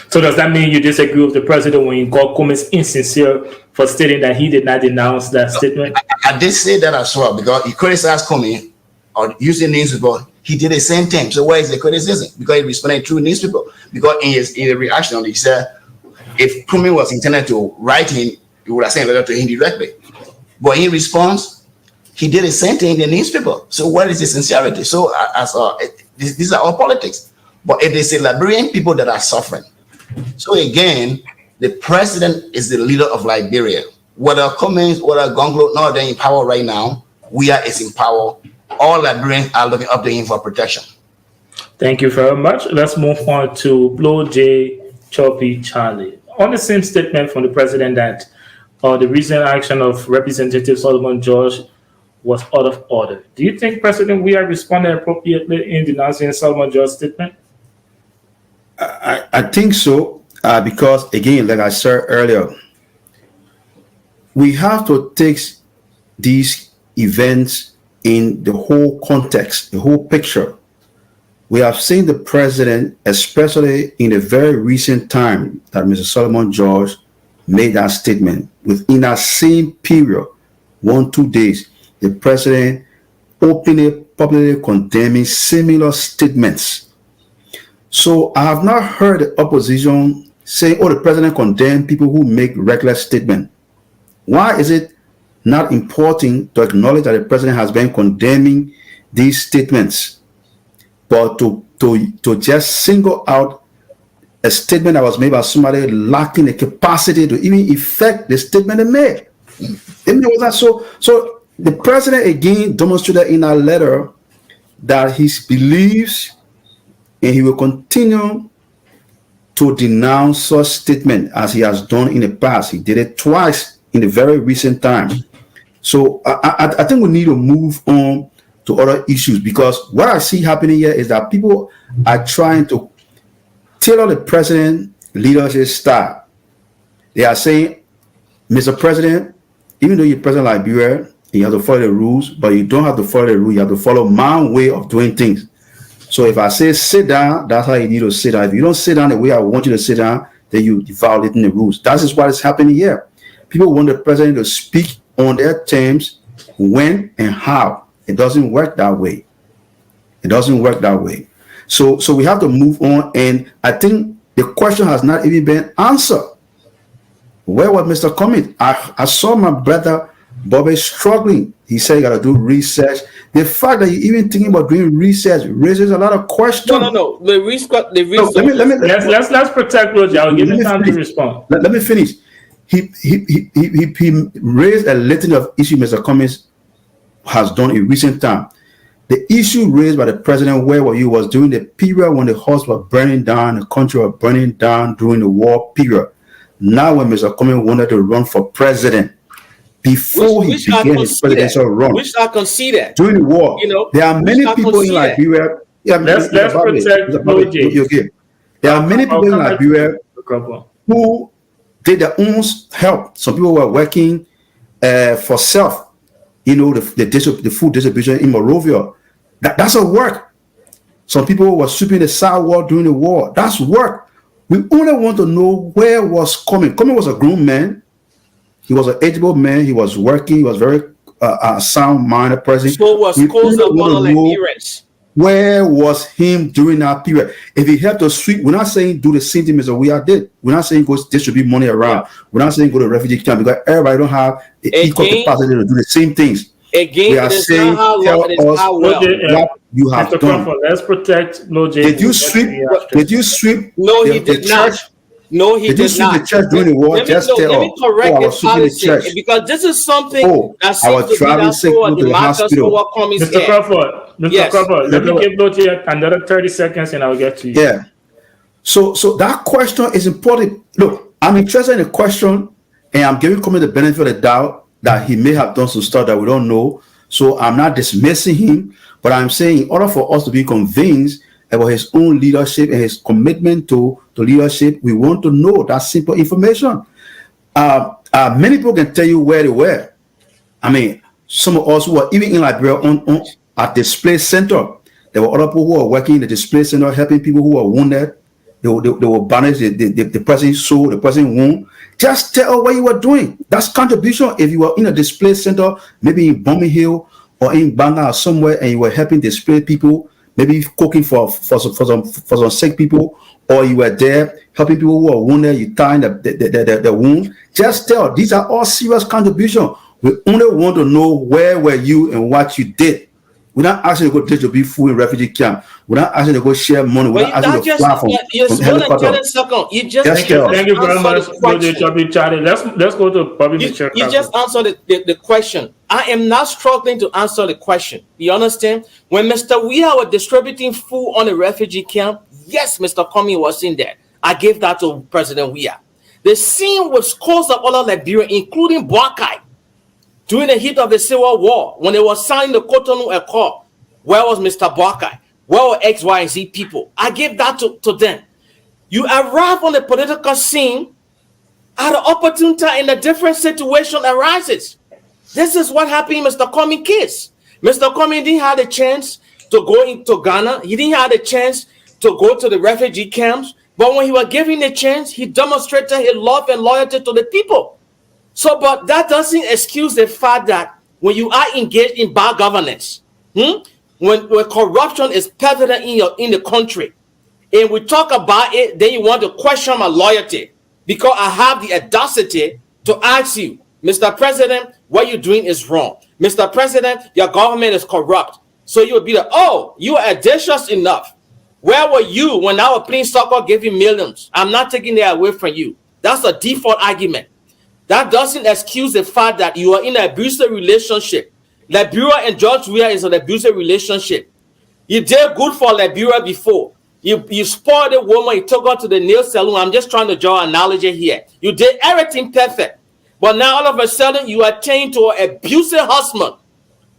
So does that mean you disagree with the president when you call Cummings insincere for stating that he did not denounce that statement? I did say that as well, because he criticized Cummings or using newspaper. He did the same thing. So where is the criticism? Because he responded through newspaper. Because in the reaction, he said, if Cummings was intended to write him, he would have sent a letter to him directly. But in response, he did the same thing in the newspaper. So where is the sincerity? So these are all politics. But it is the Liberian people that are suffering. So again, the president is the leader of Liberia. Whether Cummings, whether Gonglo, no, they're in power right now. Weah is in power. All Liberians are looking up to him for protection. Thank you very much. Let's move on to Blow J. Choppy Charlie. On the same statement from the president that the recent action of Representative Solomon George was out of order. Do you think President Weah responded appropriately in denouncing Solomon George's statement? I think so, because again, like I said earlier, we have to take these events in the whole context, the whole picture. We have seen the president, especially in a very recent time that Mr. Solomon George made that statement. Within that same period, 1-2 days, the president openly, publicly condemning similar statements. So I have not heard the opposition say, oh, the president condemned people who make reckless statements. Why is it not important to acknowledge that the president has been condemning these statements, but to just single out a statement that was made by somebody lacking the capacity to even effect the statement they made? So the president again demonstrated in a letter that he believes and he will continue to denounce such statement as he has done in the past. He did it twice in the very recent time. So I think we need to move on to other issues, because what I see happening here is that people are trying to tailor the president leadership style. They are saying, Mr. President, even though you're president of Liberia, you have to follow the rules, but you don't have to follow the rules. You have to follow my way of doing things. So if I say sit down, that's how you need to sit down. If you don't sit down the way I want you to sit down, then you're violating the rules. That is what is happening here. People want the president to speak on their terms, when and how. It doesn't work that way. It doesn't work that way. So we have to move on. And I think the question has not even been answered. Where was Mr. Cummings? I saw my brother Bobby struggling. He said you got to do research. The fact that you're even thinking about doing research raises a lot of questions. No. The research. Let's protect Roger. I'll give him time to respond. Let me finish. He raised a litany of issues Mr. Cummings has done in recent time. The issue raised by the president, where he was during the period when the house was burning down, the country was burning down during the war period. Now when Mr. Cummings wanted to run for president, before he began his presidential run, which I concede during the war, there are many people in Liberia. Let's protect okay. There are many people in Liberia who did their own help. Some people were working for self. The food distribution in Monrovia. That's a work. Some people were sweeping the sidewalk during the war. That's work. We only want to know where was Cummings. Cummings was a grown man. He was an ageable man. He was working. He was very sound-minded person. So was Liberians. Where was him during that period? If he helped to sweep, we're not saying do the same thing Mr. Weah did. We're not saying go distribute money around. Yeah. We're not saying go to refugee camp, because everybody don't have the equal capacity to do the same things. Again, we are saying tell us what you have done. Let's protect Lord J. Did you sweep? No, he did not. No, he did not. Did you sweep the church during the war? Just tell us. Let me correct the policy, because this is something that seems to be to the hospital. Mr. Crawford, let me give Lord J another 30 seconds and I'll get to you. Yeah. So that question is important. Look, I'm interested in the question, and I'm giving Cummings the benefit of the doubt that he may have done some stuff that we don't know. So I'm not dismissing him, but I'm saying in order for us to be convinced about his own leadership and his commitment to leadership, we want to know that simple information. Many people can tell you where they were. I mean, some of us who are even in Liberia on at display center. There were other people who were working in the display center, helping people who were wounded. They will banish the person soul, the person wound. Just tell what you were doing. That's contribution. If you were in a display center, maybe in Bombay Hill or in Banga or somewhere, and you were helping display people, maybe cooking for some sick people, or you were there helping people who are wounded, you tying the wound. Just tell. These are all serious contributions. We only want to know where were you and what you did. We're not asking you to go distribute food in refugee camp. We're not asking you to go share money. We're not asking you to fly from helicopter. Thank you very much. Let's go to public. You just answered the question. I am not struggling to answer the question. You understand? When Mr. Weah was distributing food on the refugee camp, yes, Mr. Cummings was in there. I gave that to President Weah. The scene was caused of all of Liberia, including Boakai. During the heat of the Civil War, when they were signing the Cotonou Accord, where was Mr. Boakai? Where were X, Y, and Z people? I gave that to them. You arrive on the political scene at an opportune time in a different situation arises. This is what happened in Mr. Cummings' case. Mr. Cummings didn't have the chance to go into Ghana. He didn't have the chance to go to the refugee camps. But when he was given the chance, he demonstrated his love and loyalty to the people. So, but that doesn't excuse the fact that when you are engaged in bad governance, when corruption is prevalent in the country, and we talk about it, then you want to question my loyalty because I have the audacity to ask you, Mr. President, what you're doing is wrong. Mr. President, your government is corrupt. So you would be like, oh, you are audacious enough. Where were you when our Prince Soccer gave you millions? I'm not taking that away from you. That's a default argument. That doesn't excuse the fact that you are in an abusive relationship. Liberia and George Weah is an abusive relationship. You did good for Liberia before. You spoiled a woman, you took her to the nail salon. I'm just trying to draw an analogy here. You did everything perfect. But now all of a sudden you attain to an abusive husband.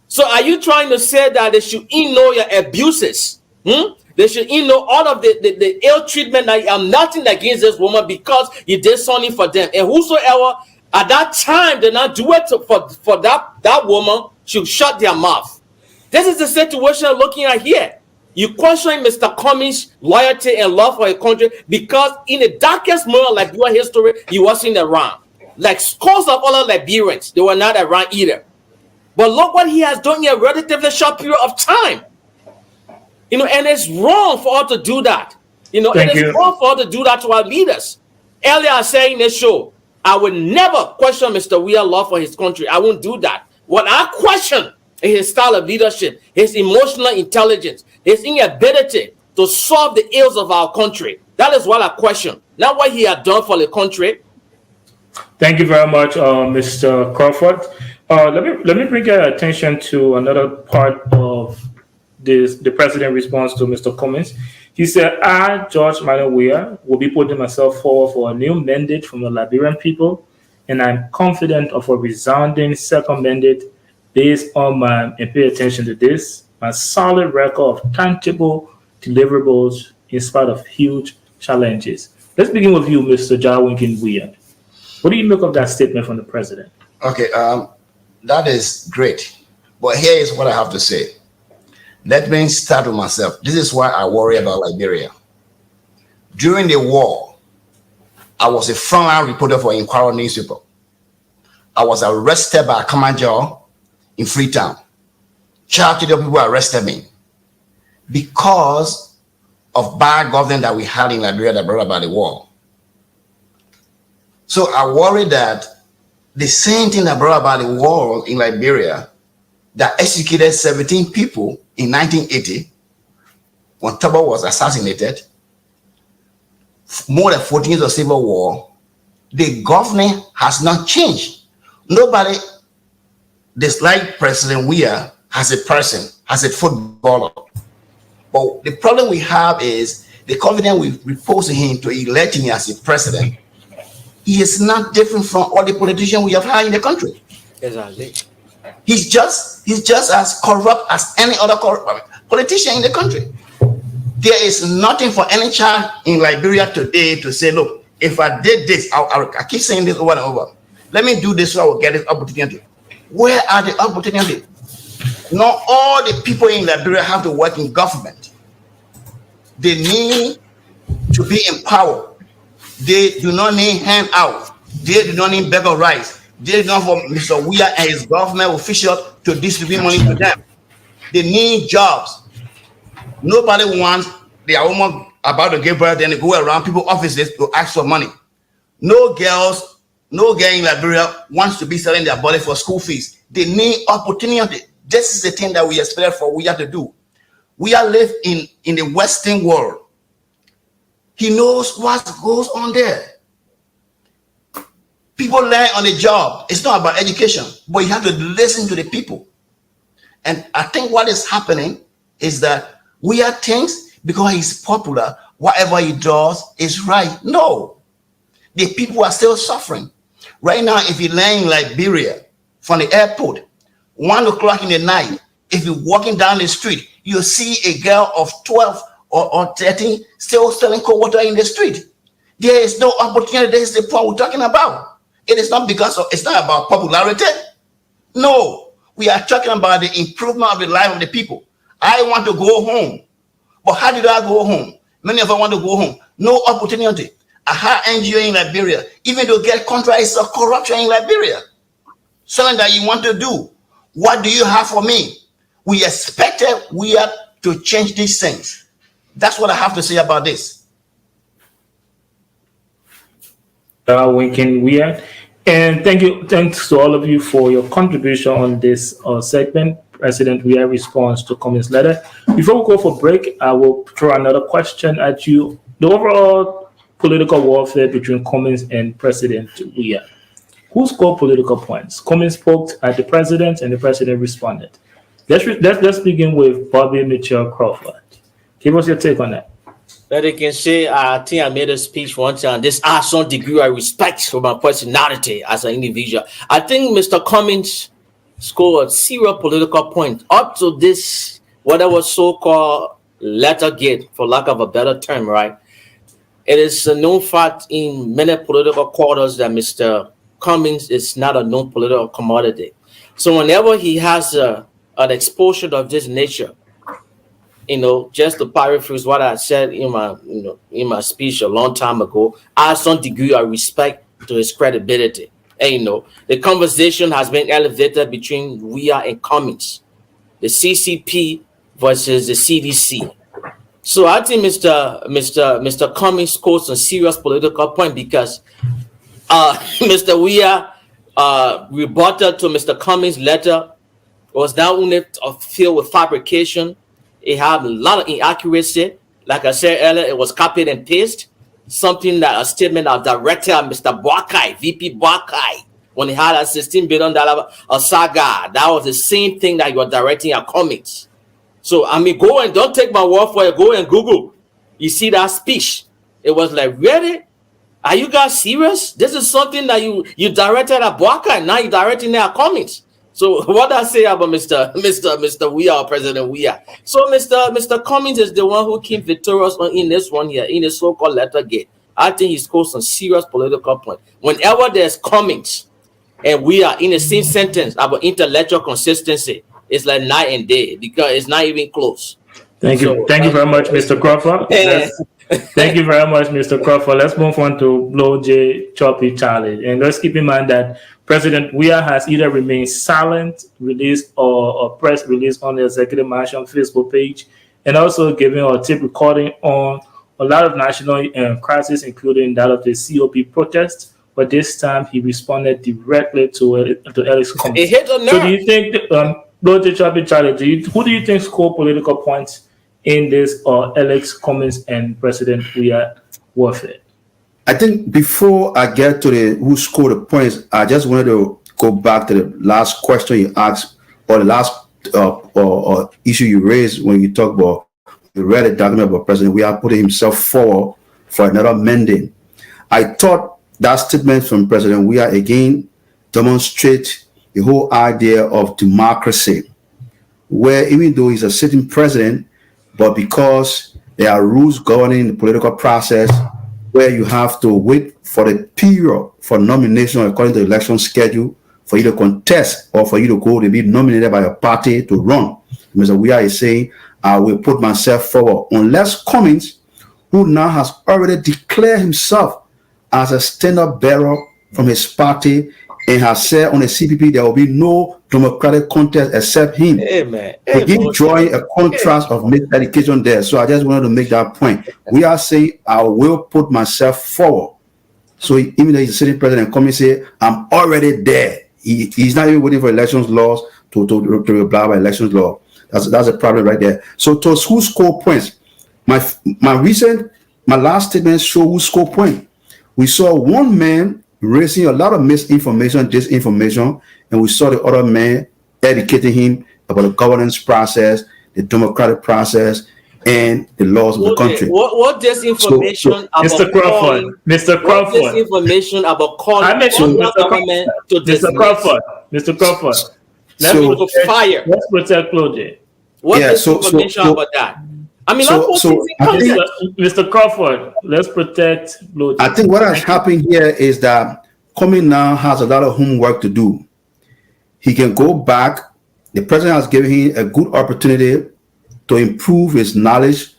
So are you trying to say that they should know your abuses? They should know all of the ill treatment. That I'm nothing against this woman because you did something for them. And whosoever at that time did not do it for that woman should shut their mouth. This is the situation looking at here. You question Mr. Cummings' loyalty and love for a country because in the darkest moment of Liberian history, he wasn't around. Like scores of other Liberians, they were not around either. But look what he has done in a relatively short period of time. And it's wrong for us to do that. Wrong for us to do that to our leaders. Earlier I said in the show, I would never question Mr. Weah's love for his country. I won't do that. What I question is his style of leadership, his emotional intelligence, his inability to solve the ills of our country. That is what I question. Not what he has done for the country. Thank you very much, Mr. Crawford. Let me bring your attention to another part of the president's response to Mr. Cummings. He said, I, George Manuel Weah, will be putting myself forward for a new mandate from the Liberian people, and I'm confident of a resounding second mandate based on and pay attention to this, my solid record of tangible deliverables in spite of huge challenges. Let's begin with you, Mr. Jarwinkin Weah. What do you make of that statement from the president? Okay, that is great. But here is what I have to say. Let me start with myself. This is why I worry about Liberia. During the war, I was a frontline reporter for Inquirer newspaper. I was arrested by a commander in Freetown. Charged to the people arrested me because of bad governance that we had in Liberia that brought about the war. So I worry that the same thing that brought about the war in Liberia that executed 17 people in 1980 when Tabo was assassinated, more than 14 years of civil war, the government has not changed. Nobody dislikes President Weah as a person, as a footballer. But the problem we have is the confidence we repose in him to elect him as a president. He is not different from all the politicians we have had in the country. Exactly. He's just as corrupt as any other politician in the country. There is nothing for any child in Liberia today to say, look, if I did this, I keep saying this over and over. Let me do this so I will get this opportunity. Where are the opportunities? Not all the people in Liberia have to work in government. They need to be empowered. They do not need handout. They do not need beggar rights. They do not for Mr. Weah and his government officials to distribute money to them. They need jobs. Nobody wants their woman about to give birth and they go around people's offices to ask for money. No girl in Liberia wants to be selling their body for school fees. They need opportunity. This is the thing that we expect for Weah to do. Weah live in the Western world. He knows what goes on there. People learn on the job. It's not about education, but you have to listen to the people. And I think what is happening is that Weah thinks because he's popular, whatever he does is right. No. The people are still suffering. Right now, if you land in Liberia from the airport, 1 o'clock in the night, if you're walking down the street, you'll see a girl of 12 or 13 still selling cold water in the street. There is no opportunity. This is the point we're talking about. It is not because it's not about popularity. No, we are talking about the improvement of the life of the people. I want to go home. But how did I go home? Many of us want to go home. No opportunity. A high NGO in Liberia, even to get contracts of corruption in Liberia. Something that you want to do. What do you have for me? We expected Weah to change these things. That's what I have to say about this. Winking Weah. And thanks to all of you for your contribution on this segment. President Weah responds to Cummings' letter. Before we go for break, I will throw another question at you. The overall political warfare between Cummings and President Weah. Who scored political points? Cummings spoke at the president, and the president responded. Let's begin with Bobby Mitchell Crawford. Give us your take on that. That I can say, I think I made a speech once, and this has some degree of respect for my personality as an individual. I think Mr. Cummings scored 0 political points up to this, whatever so-called Lrtn, for lack of a better term, right? It is a known fact in many political quarters that Mr. Cummings is not a known political commodity. So whenever he has an exposure of this nature, just to paraphrase what I said in my speech a long time ago, I have some degree of respect to his credibility. And the conversation has been elevated between Weah and Cummings, the CCP versus the CDC. So I think Mr. Cummings scored some serious political point because Mr. Weah rebuttal to Mr. Cummings' letter was not only filled with fabrication. It had a lot of inaccuracy. Like I said earlier, it was copied and pasted. Something that a statement of director Mr. Boakai, VP Boakai, when he had a $16 billion saga, that was the same thing that you were directing at Cummings. So, go and don't take my word for it. Go and Google. You see that speech. It was like, really? Are you guys serious? This is something that you directed at Boakai. Now you're directing it at Cummings. So what I say about Mr. Weah or President Weah? So Mr. Cummings is the one who came victorious in this one here, in the so-called Lrtn. I think he scored some serious political point. Whenever there's Cummings and Weah in the same sentence about intellectual consistency, it's like night and day because it's not even close. Thank you very much, Mr. Crawford. Thank you very much, Mr. Crawford. Let's move on to Blow J Choppy Charlie. And let's keep in mind that President Weah has either remained silent, released or press release on the Executive Mansion Facebook page, and also giving a tape recording on a lot of national crises, including that of the COP protests. But this time he responded directly to Alex Cummings. It hit a nerve. So do you think, Blow J Choppy Charlie, who do you think scored political points in this Alex Cummings and President Weah warfare? I think before I get to the who scored the points, I just wanted to go back to the last question you asked, or the last or issue you raised when you talk about you read a document about President Weah putting himself forward for another mandate. I thought that statement from President Weah again demonstrates the whole idea of democracy, where even though he's a sitting president, but because there are rules governing the political process, where you have to wait for the period for nomination according to the election schedule for you to contest or for you to go to be nominated by a party to run. Mr. Weah is saying, I will put myself forward unless Cummings, who now has already declared himself as a stand-up bearer from his party and has said on the CPP there will be no democratic contest except him. Amen. He's drawing a contrast of miseducation there. So I just wanted to make that point. We are saying, I will put myself forward. So even though he's a sitting president, Cummings say, I'm already there. He's not even waiting for elections laws to reply by elections law. That's a problem right there. So to who score points? My last statement show who score point. We saw one man raising a lot of misinformation, disinformation, and we saw the other man educating him about the governance process, the democratic process, and the laws of the country. What disinformation about Mr. Crawford? Mr. Crawford. What disinformation about calling the government to dismiss? Mr. Crawford. Let's protect Claude. What disinformation about that? I mean, Mr. Crawford, let's protect Claude. I think what has happened here is that Cummings now has a lot of homework to do. He can go back. The president has given him a good opportunity to improve his knowledge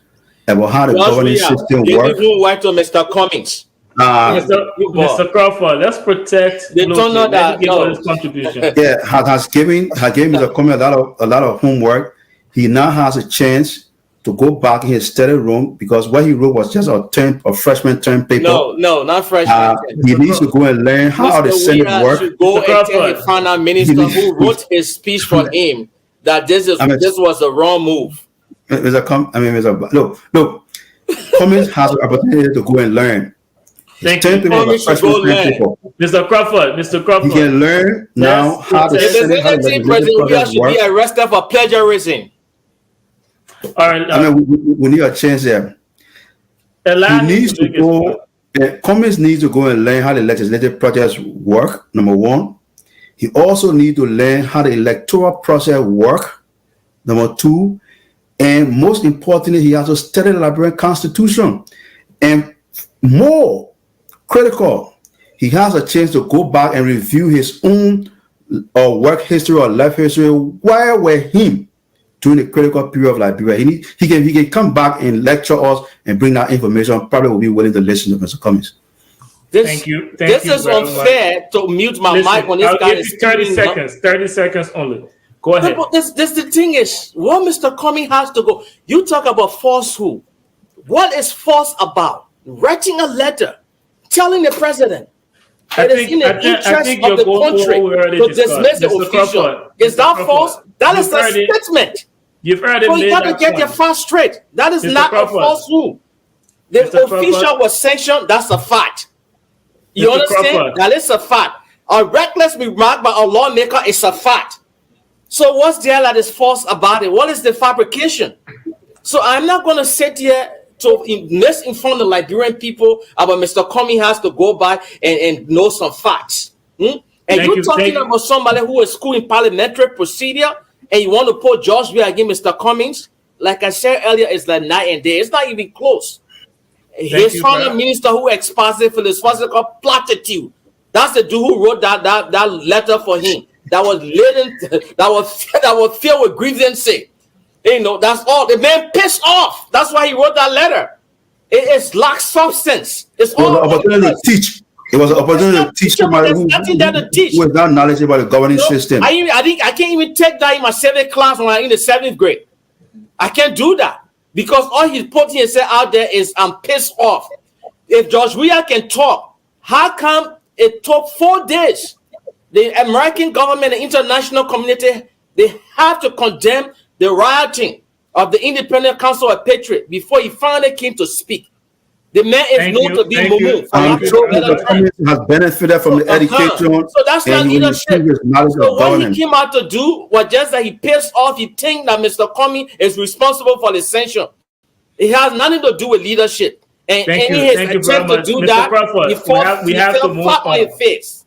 about how the governance system works. Write to Mr. Cummings. Mr. Crawford, let's protect. They don't know that. His contribution. Yeah, has given Mr. Cummings a lot of homework. He now has a chance to go back in his study room because what he wrote was just a freshman term paper. No, not freshman. He needs to go and learn how the Senate works. Go and tell the finance minister who wrote his speech for him that this was the wrong move. Look, Cummings has the opportunity to go and learn. Thank you. Mr. Crawford. He can learn now how the Senate President Weah should be arrested for plagiarism. All right. We need a chance there. Cummings needs to go and learn how the legislative process work, number one. He also needs to learn how the electoral process work, number two. And most importantly, he has to study the Liberian Constitution. And more critical, he has a chance to go back and review his own work history or life history. Where were him during the critical period of Liberia? He can come back and lecture us and bring that information. Probably will be willing to listen to Mr. Cummings. Thank you. This is unfair to mute my mic when this guy is 30 seconds. 30 seconds only. Go ahead. No, this the thing is, what Mr. Cummings has to go. You talk about falsehood. What is false about? Writing a letter, telling the president it is in the interest of the country to dismiss the official. Is that false? That is a statement. You've heard it. So you got to get your facts straight. That is not a falsehood. The official was sanctioned. That's a fact. You understand? That is a fact. A reckless remark by a lawmaker is a fact. So what's there that is false about it? What is the fabrication? So I'm not going to sit here to misinform the Liberian people about Mr. Cummings has to go by and know some facts. And you're talking about somebody who is schooled in parliamentary procedure and you want to put George Weah against Mr. Cummings? Like I said earlier, it's like night and day. It's not even close. His foreign minister who exposited for this what's it called platitude. That's the dude who wrote that letter for him. That was laden, that was filled with grievances. You know, that's all. The man pissed off. That's why he wrote that letter. It lacks substance. It's all an opportunity to teach. It was an opportunity to teach somebody who was not knowledgeable about the governing system. I can't even take that in my 7th class when I'm in the 7th grade. I can't do that because all he's putting and said out there is I'm pissed off. If George Weah can talk, how come it took 4 days? The American government and international community, they have to condemn the rioting of the Independent Council of Patriots before he finally came to speak. The man is known to be mumu. Has benefited from the education. So that's not leadership. So what he came out to do was just that he pissed off. He think that Mr. Cummings is responsible for the sanction. It has nothing to do with leadership. And his attempt to do that, we have to move on.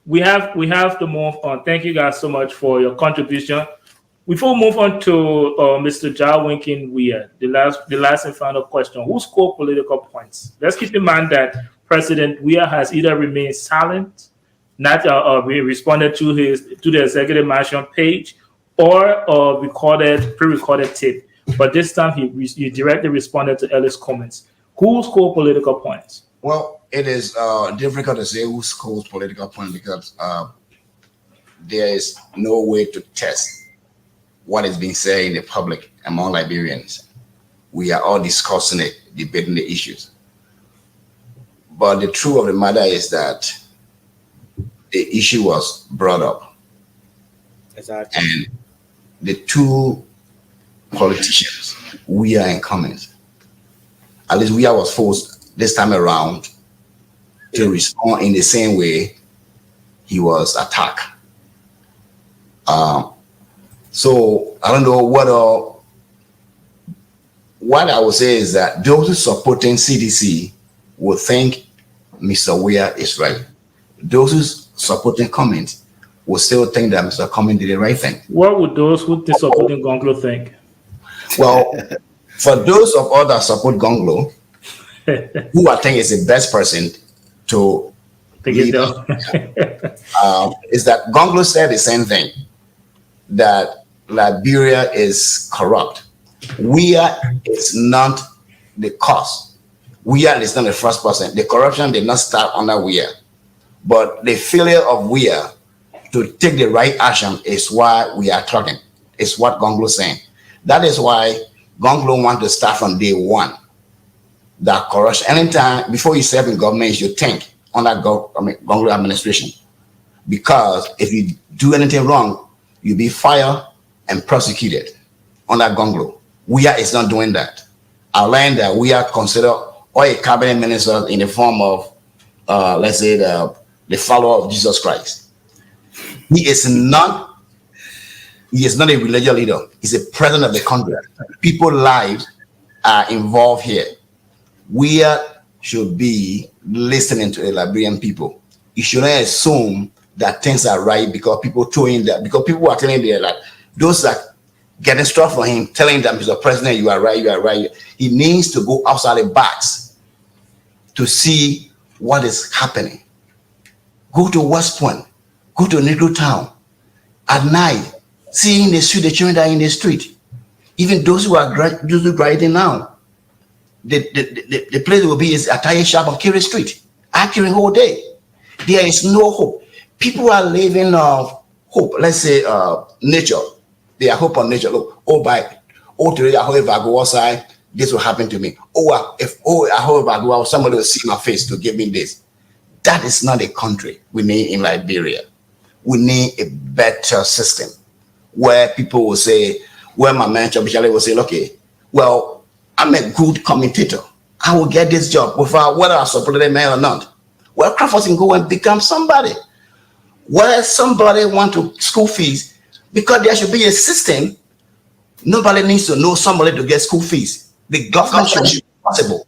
We have to move on. Thank you guys so much for your contribution. Before we move on to Mr. Jawinkin Weah, the last and final question: who scored political points? Let's keep in mind that President Weah has either remained silent, not we responded to the executive mansion page or pre-recorded tape. But this time he directly responded to Ellis' comments. Who scored political points? Well, it is difficult to say who scores political points because there is no way to test what is being said in the public among Liberians. We are all discussing it, debating the issues. But the truth of the matter is that the issue was brought up. Exactly. And the two politicians, Weah and Cummings, at least Weah was forced this time around to respond in the same way he was attacked. So I don't know what I would say is that those who supporting CDC will think Mr. Weah is right. Those who supporting Cummings will still think that Mr. Cummings did the right thing. What would those who supporting Gonglo think? Well, for those of us that support Gonglo, who I think is the best person to lead us, is that Gonglo said the same thing, that Liberia is corrupt. Weah is not the cause. Weah is not the first person. The corruption did not start under Weah. But the failure of Weah to take the right action is why we are talking. It's what Gonglo is saying. That is why Gonglo wants to start from day one. That corruption, anytime before you serve in government, you should think on that Gonglo administration. Because if you do anything wrong, you'll be fired and prosecuted on that Gonglo. Weah is not doing that. I learned that we are considered all a cabinet minister in the form of, let's say, the follower of Jesus Christ. He is not a religious leader. He's a president of the country. People's lives are involved here. We should be listening to the Liberian people. You shouldn't assume that things are right because people throw in that, because people are telling them that those that getting stuff for him, telling them, Mr. President, you are right, you are right. He needs to go outside the box to see what is happening. Go to West Point, go to Negro Town at night, seeing the street, the children that are in the street. Even those who are graduating now, the place will be is a tire shop on Kiri Street, actually whole day. There is no hope. People are living of hope. Let's say nature. They are hope on nature. Look, today I hope if I go outside, this will happen to me. I hope if I go out, somebody will see my face to give me this. That is not a country we need in Liberia. We need a better system where people will say, where my man Chabishale will say, okay, well, I'm a good commentator. I will get this job without whether I support the man or not. Well, Crawford can go and become somebody. Where somebody want to school fees, because there should be a system. Nobody needs to know somebody to get school fees. The government should be responsible.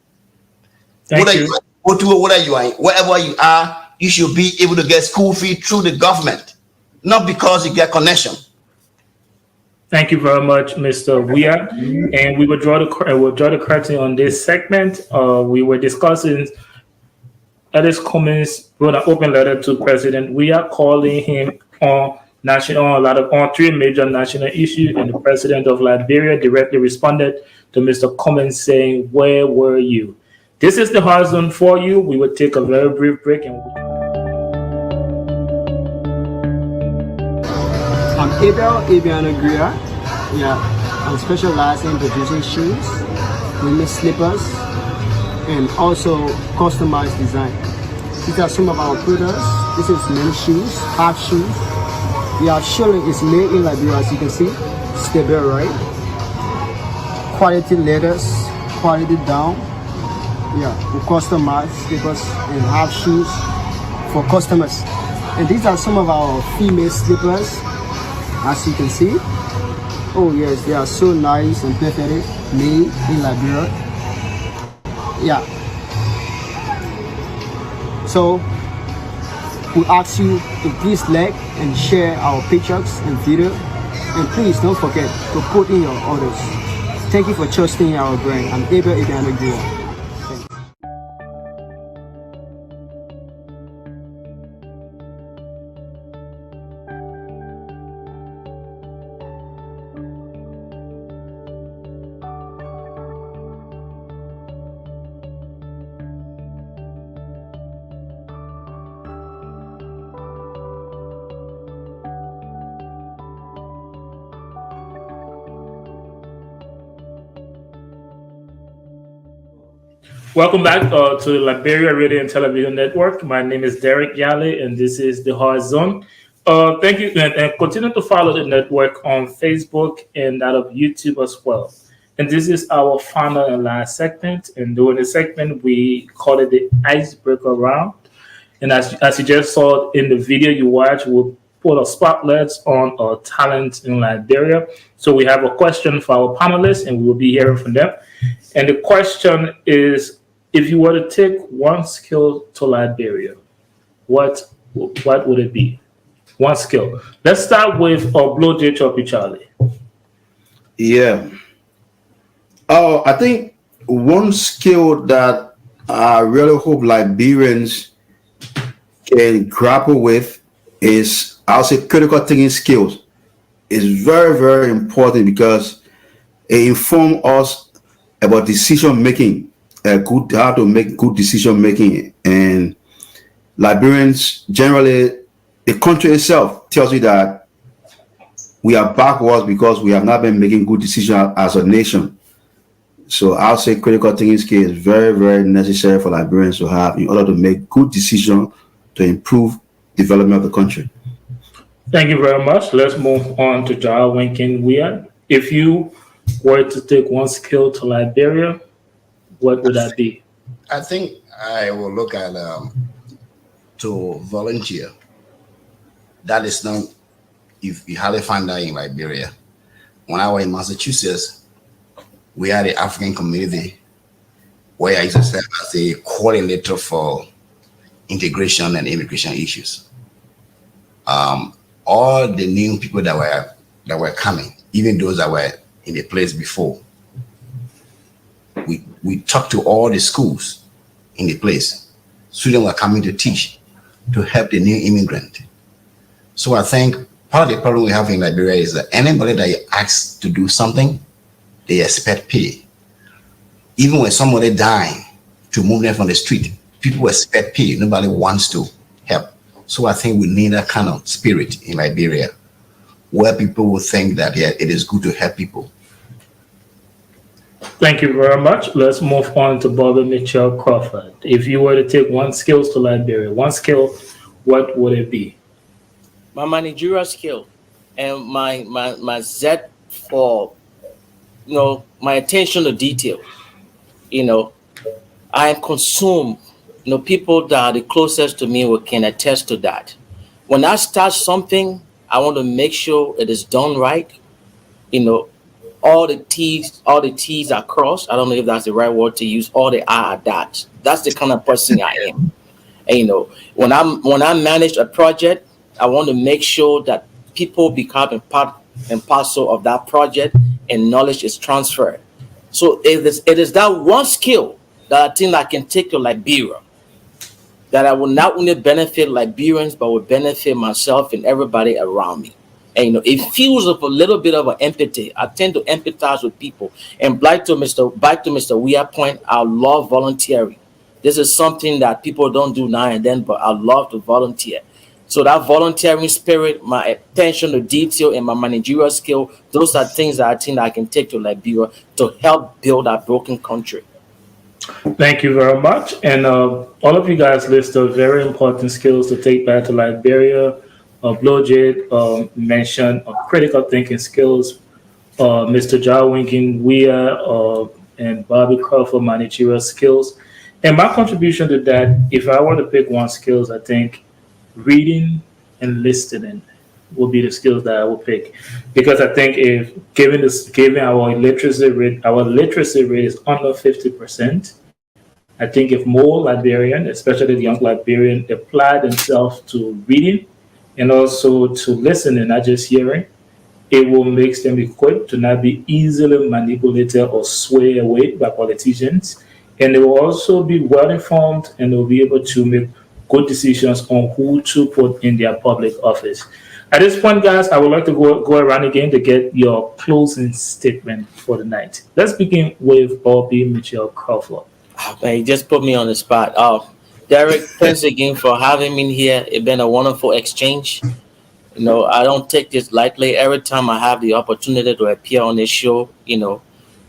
Whether you go to whether you are wherever you are, you should be able to get school fee through the government, not because you get connection. Thank you very much, Mr. Weah. And we will draw the curtain on this segment. We were discussing Ellis Cummings wrote an open letter to President Weah calling him on three major national issues, and the president of Liberia directly responded to Mr. Cummings saying, "Where were you?" This is the hard zone for you. We will take a very brief break and I'm Abel. Yeah, I'm specialized in producing shoes, women's slippers, and also customized design. These are some of our products. This is men's shoes, half shoes. We are showing it's made in Liberia, as you can see. Stable, right? Quality leathers, quality down. Yeah, we customize slippers and half shoes for customers. And these are some of our female slippers, as you can see. Oh yes, they are so nice and perfectly made in Liberia. Yeah. So we ask you to please like and share our pictures and video, and please don't forget to put in your orders. Thank you for trusting our brand. I'm Abel Ibeanagria. Welcome back to the Liberia Radio and Television Network. My name is Derek Yale, and this is the Hard Zone. Thank you, and continue to follow the network on Facebook and out of YouTube as well. And this is our final and last segment. And during the segment, we call it the icebreaker round. And as you just saw in the video you watched, we'll put a spotlight on our talent in Liberia. So we have a question for our panelists, and we will be hearing from them. And the question is, if you were to take one skill to Liberia, what would it be? One skill. Let's start with Blow J Choppy Charlie. Yeah. I think one skill that I really hope Liberians can grapple with is, I'll say, critical thinking skills. It's very, very important because it informs us about decision making, how to make good decision making. And Liberians, generally, the country itself tells you that we are backwards because we have not been making good decisions as a nation. So I'll say critical thinking skill is very, very necessary for Liberians to have in order to make good decisions to improve development of the country. Thank you very much. Let's move on to Lrtn Weah. If you were to take one skill to Liberia, what would that be? I think I will look at to volunteer. That is not, if you hardly find that in Liberia. When I was in Massachusetts, we had an African community where I used to serve as a coordinator for integration and immigration issues. All the new people that were coming, even those that were in the place before, we talked to all the schools in the place. Students were coming to teach, to help the new immigrant. So I think part of the problem we have in Liberia is that anybody that you ask to do something, they expect pay. Even when somebody dying to move them from the street, people expect pay. Nobody wants to help. So I think we need that kind of spirit in Liberia, where people will think that it is good to help people. Thank you very much. Let's move on to Bobby Mitchell Crawford. If you were to take one skill to Liberia, one skill, what would it be? My managerial skill and my zest for, my attention to detail. I am consumed. People that are the closest to me can attest to that. When I start something, I want to make sure it is done right. All the T's are crossed. I don't know if that's the right word to use. All the I are dots. That's the kind of person I am. And, when I manage a project, I want to make sure that people become part and parcel of that project and knowledge is transferred. So it is that one skill that I think I can take to Liberia, that I will not only benefit Liberians, but will benefit myself and everybody around me. And it feels of a little bit of an empathy. I tend to empathize with people. And back to Mr. Weah's point, I love volunteering. This is something that people don't do now and then, but I love to volunteer. So that volunteering spirit, my attention to detail, and my managerial skill, those are things that I think I can take to Liberia to help build our broken country. Thank you very much. And all of you guys listed very important skills to take back to Liberia. Blowjet mentioned critical thinking skills. Mr. Lrtn Weah and Bobby Crawford, managerial skills. And my contribution to that, if I were to pick one skills, I think reading and listening will be the skills that I will pick, because I think if given our literacy rate is under 50%, I think if more Liberians, especially the young Liberians, apply themselves to reading and also to listening, not just hearing, it will make them equipped to not be easily manipulated or swayed away by politicians, and they will also be well informed, and they'll be able to make good decisions on who to put in their public office. At this point, guys, I would like to go around again to get your closing statement for the night. Let's begin with Bobby Mitchell Crawford. Oh, man, you just put me on the spot. Derek, thanks again for having me here. It's been a wonderful exchange. I don't take this lightly. Every time I have the opportunity to appear on this show,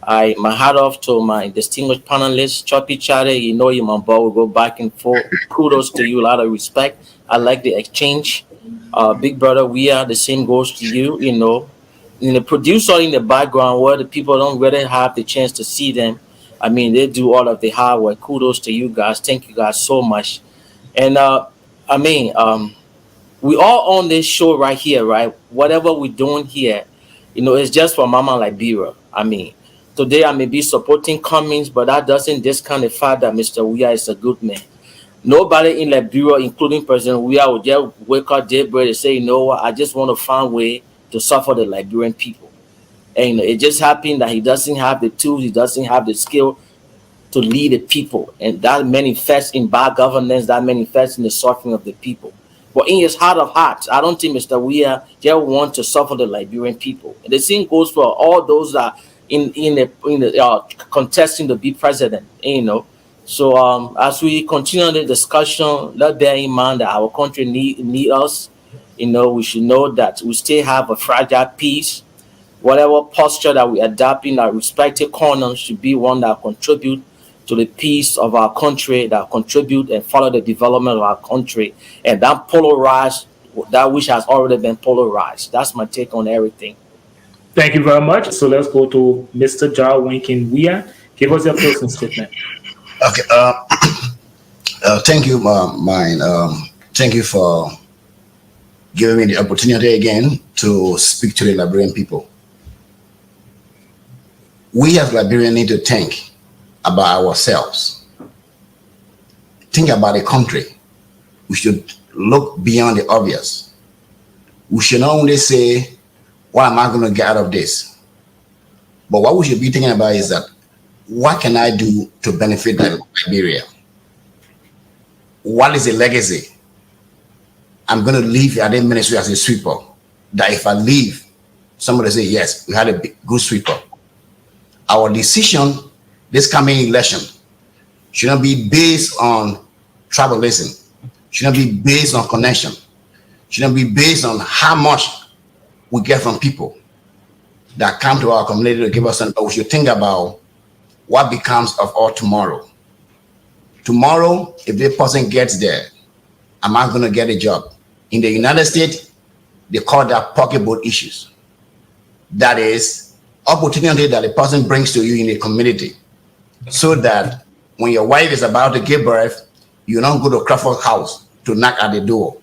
My hat off to my distinguished panelists, Choppy Chatter. You know, you my boy. We go back and forth. Kudos to you. A lot of respect. I like the exchange. Big brother, we are the same goes to you. You know, in the producer in the background where the people don't really have the chance to see them. I mean, they do all of the hard work. Kudos to you guys. Thank you guys so much. And I mean, we all on this show right here, right? Whatever we're doing here, you know, it's just for Mama Liberia. I mean, today I may be supporting Cummings, but that doesn't discount the fact that Mr. Weah is a good man. Nobody in Liberia, including President Weah, would just wake up daybreak and say, you know what, I just want to find a way to suffer the Liberian people. And you know, it just happened that he doesn't have the tools, he doesn't have the skill to lead the people. And that manifests in bad governance, that manifests in the suffering of the people. But in his heart of hearts, I don't think Mr. Weah just want to suffer the Liberian people. And the same goes for all those that in the contesting to be president. You know, so as we continue the discussion, let's bear in mind that our country need us. You know, we should know that we still have a fragile peace. Whatever posture that we adopt in our respective corners should be one that contribute to the peace of our country, that contribute and follow the development of our country, and that polarize that which has already been polarized. That's my take on everything. Thank you very much. So let's go to Mr. Jarwinkin Weah. Give us your closing statement. Okay. Thank you, thank you for giving me the opportunity again to speak to the Liberian people. We as Liberians need to think about ourselves. Think about the country. We should look beyond the obvious. We should not only say, what am I going to get out of this? But what we should be thinking about is that, what can I do to benefit Liberia? What is the legacy I'm going to leave at the ministry as a sweeper? That if I leave, somebody say, yes, we had a good sweeper. Our decision this coming election should not be based on tribalism, should not be based on connection, should not be based on how much we get from people that come to our community to give us something, but we should think about what becomes of our tomorrow. Tomorrow, if the person gets there, am I going to get a job? In the United States, they call that pocketbook issues. That is opportunity that a person brings to you in a community, so that when your wife is about to give birth, you don't go to Crawford's house to knock at the door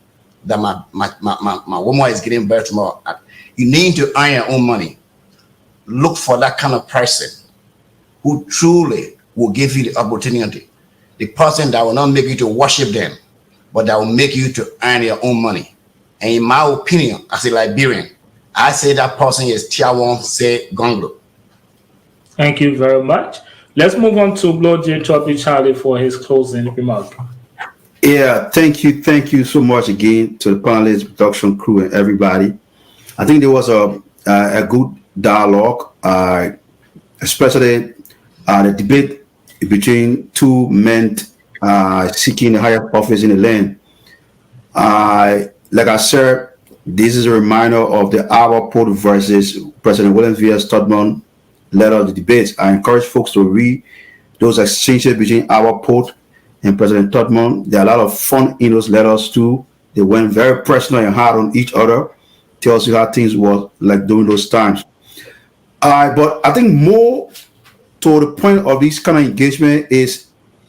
that my woman is giving birth tomorrow. You need to earn your own money. Look for that kind of person who truly will give you the opportunity. The person that will not make you to worship them, but that will make you to earn your own money. And in my opinion, as a Liberian, I say that person is Tiawon Se Gonglo. Thank you very much. Let's move on to Lord J. Choppy Charlie for his closing remark. Yeah, thank you so much again to the panelists, production crew, and everybody. I think there was a good dialogue, especially the debate between two men seeking a higher office in the land. Like I said, this is a reminder of the Our Port versus President Weah Studman letter of the debates. I encourage folks to read those exchanges between Our Port and President Studman. There are a lot of fun in those letters too. They went very personal and hard on each other. Tells you how things were like during those times. But I think more to the point of this kind of engagement is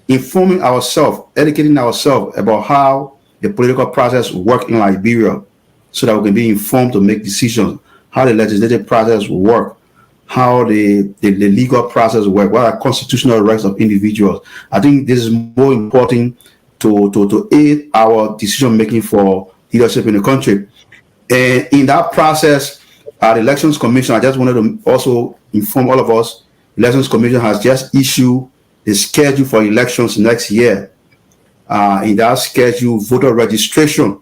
informing ourselves, educating ourselves about how the political process works in Liberia, so that we can be informed to make decisions, how the legislative process works, how the legal process works, what are constitutional rights of individuals. I think this is more important to aid our decision making for leadership in the country. And in that process, the Elections Commission, I just wanted to also inform all of us, Elections Commission has just issued the schedule for elections next year. In that schedule, voter registration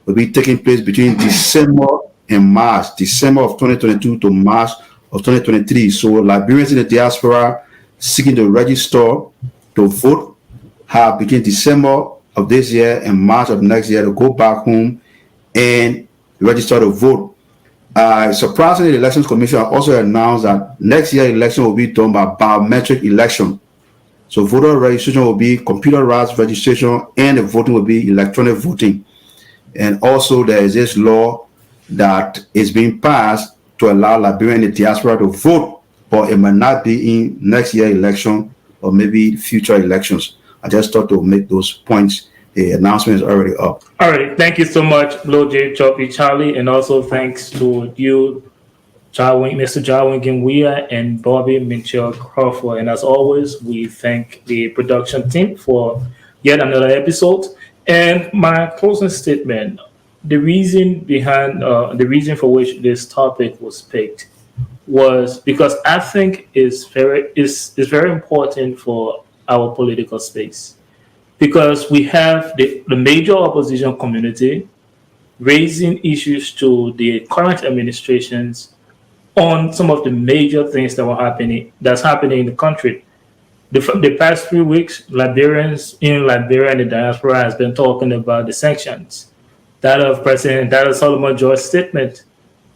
will be taking place between December and March, December of 2022 to March of 2023. So Liberians in the diaspora seeking to register to vote have between December of this year and March of next year to go back home and register to vote. Surprisingly, the Elections Commission also announced that next year election will be done by biometric election. So voter registration will be computerized registration, and the voting will be electronic voting. And also there is this law that is being passed to allow Liberian in the diaspora to vote, but it might not be in next year election or maybe future elections. I just thought to make those points. The announcement is already up. All right. Thank you so much, Lil J. Choppy Charlie. And also thanks to you, Mr. President Weah and Bobby Mitchell Crawford. And as always, we thank the production team for yet another episode. And my closing statement, the reason for which this topic was picked was because I think it's very important for our political space, because we have the major opposition community raising issues to the current administrations on some of the major things that's happening in the country. The past 3 weeks, Liberians in Liberia and the diaspora has been talking about the sanctions, that of Solomon George's statement,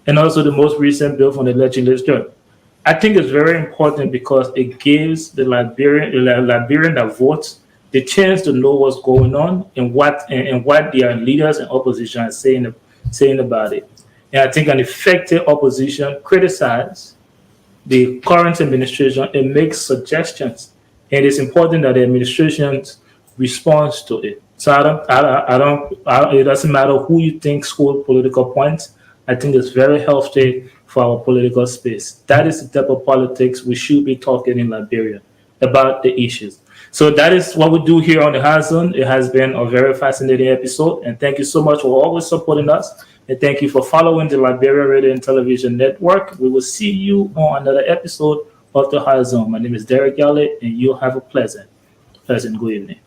and also the most recent bill from the legislature. I think it's very important because it gives the Liberian that votes the chance to know what's going on and what their leaders and opposition are saying about it. And I think an effective opposition criticizes the current administration and makes suggestions. And it's important that the administration responds to it. So it doesn't matter who you think scored political points. I think it's very healthy for our political space. That is the type of politics we should be talking in Liberia about the issues. So that is what we do here on the High Zone. It has been a very fascinating episode. And thank you so much for always supporting us. And thank you for following the Liberia Radio and Television Network. We will see you on another episode of the High Zone. My name is Derek Yale, and you'll have a pleasant good evening.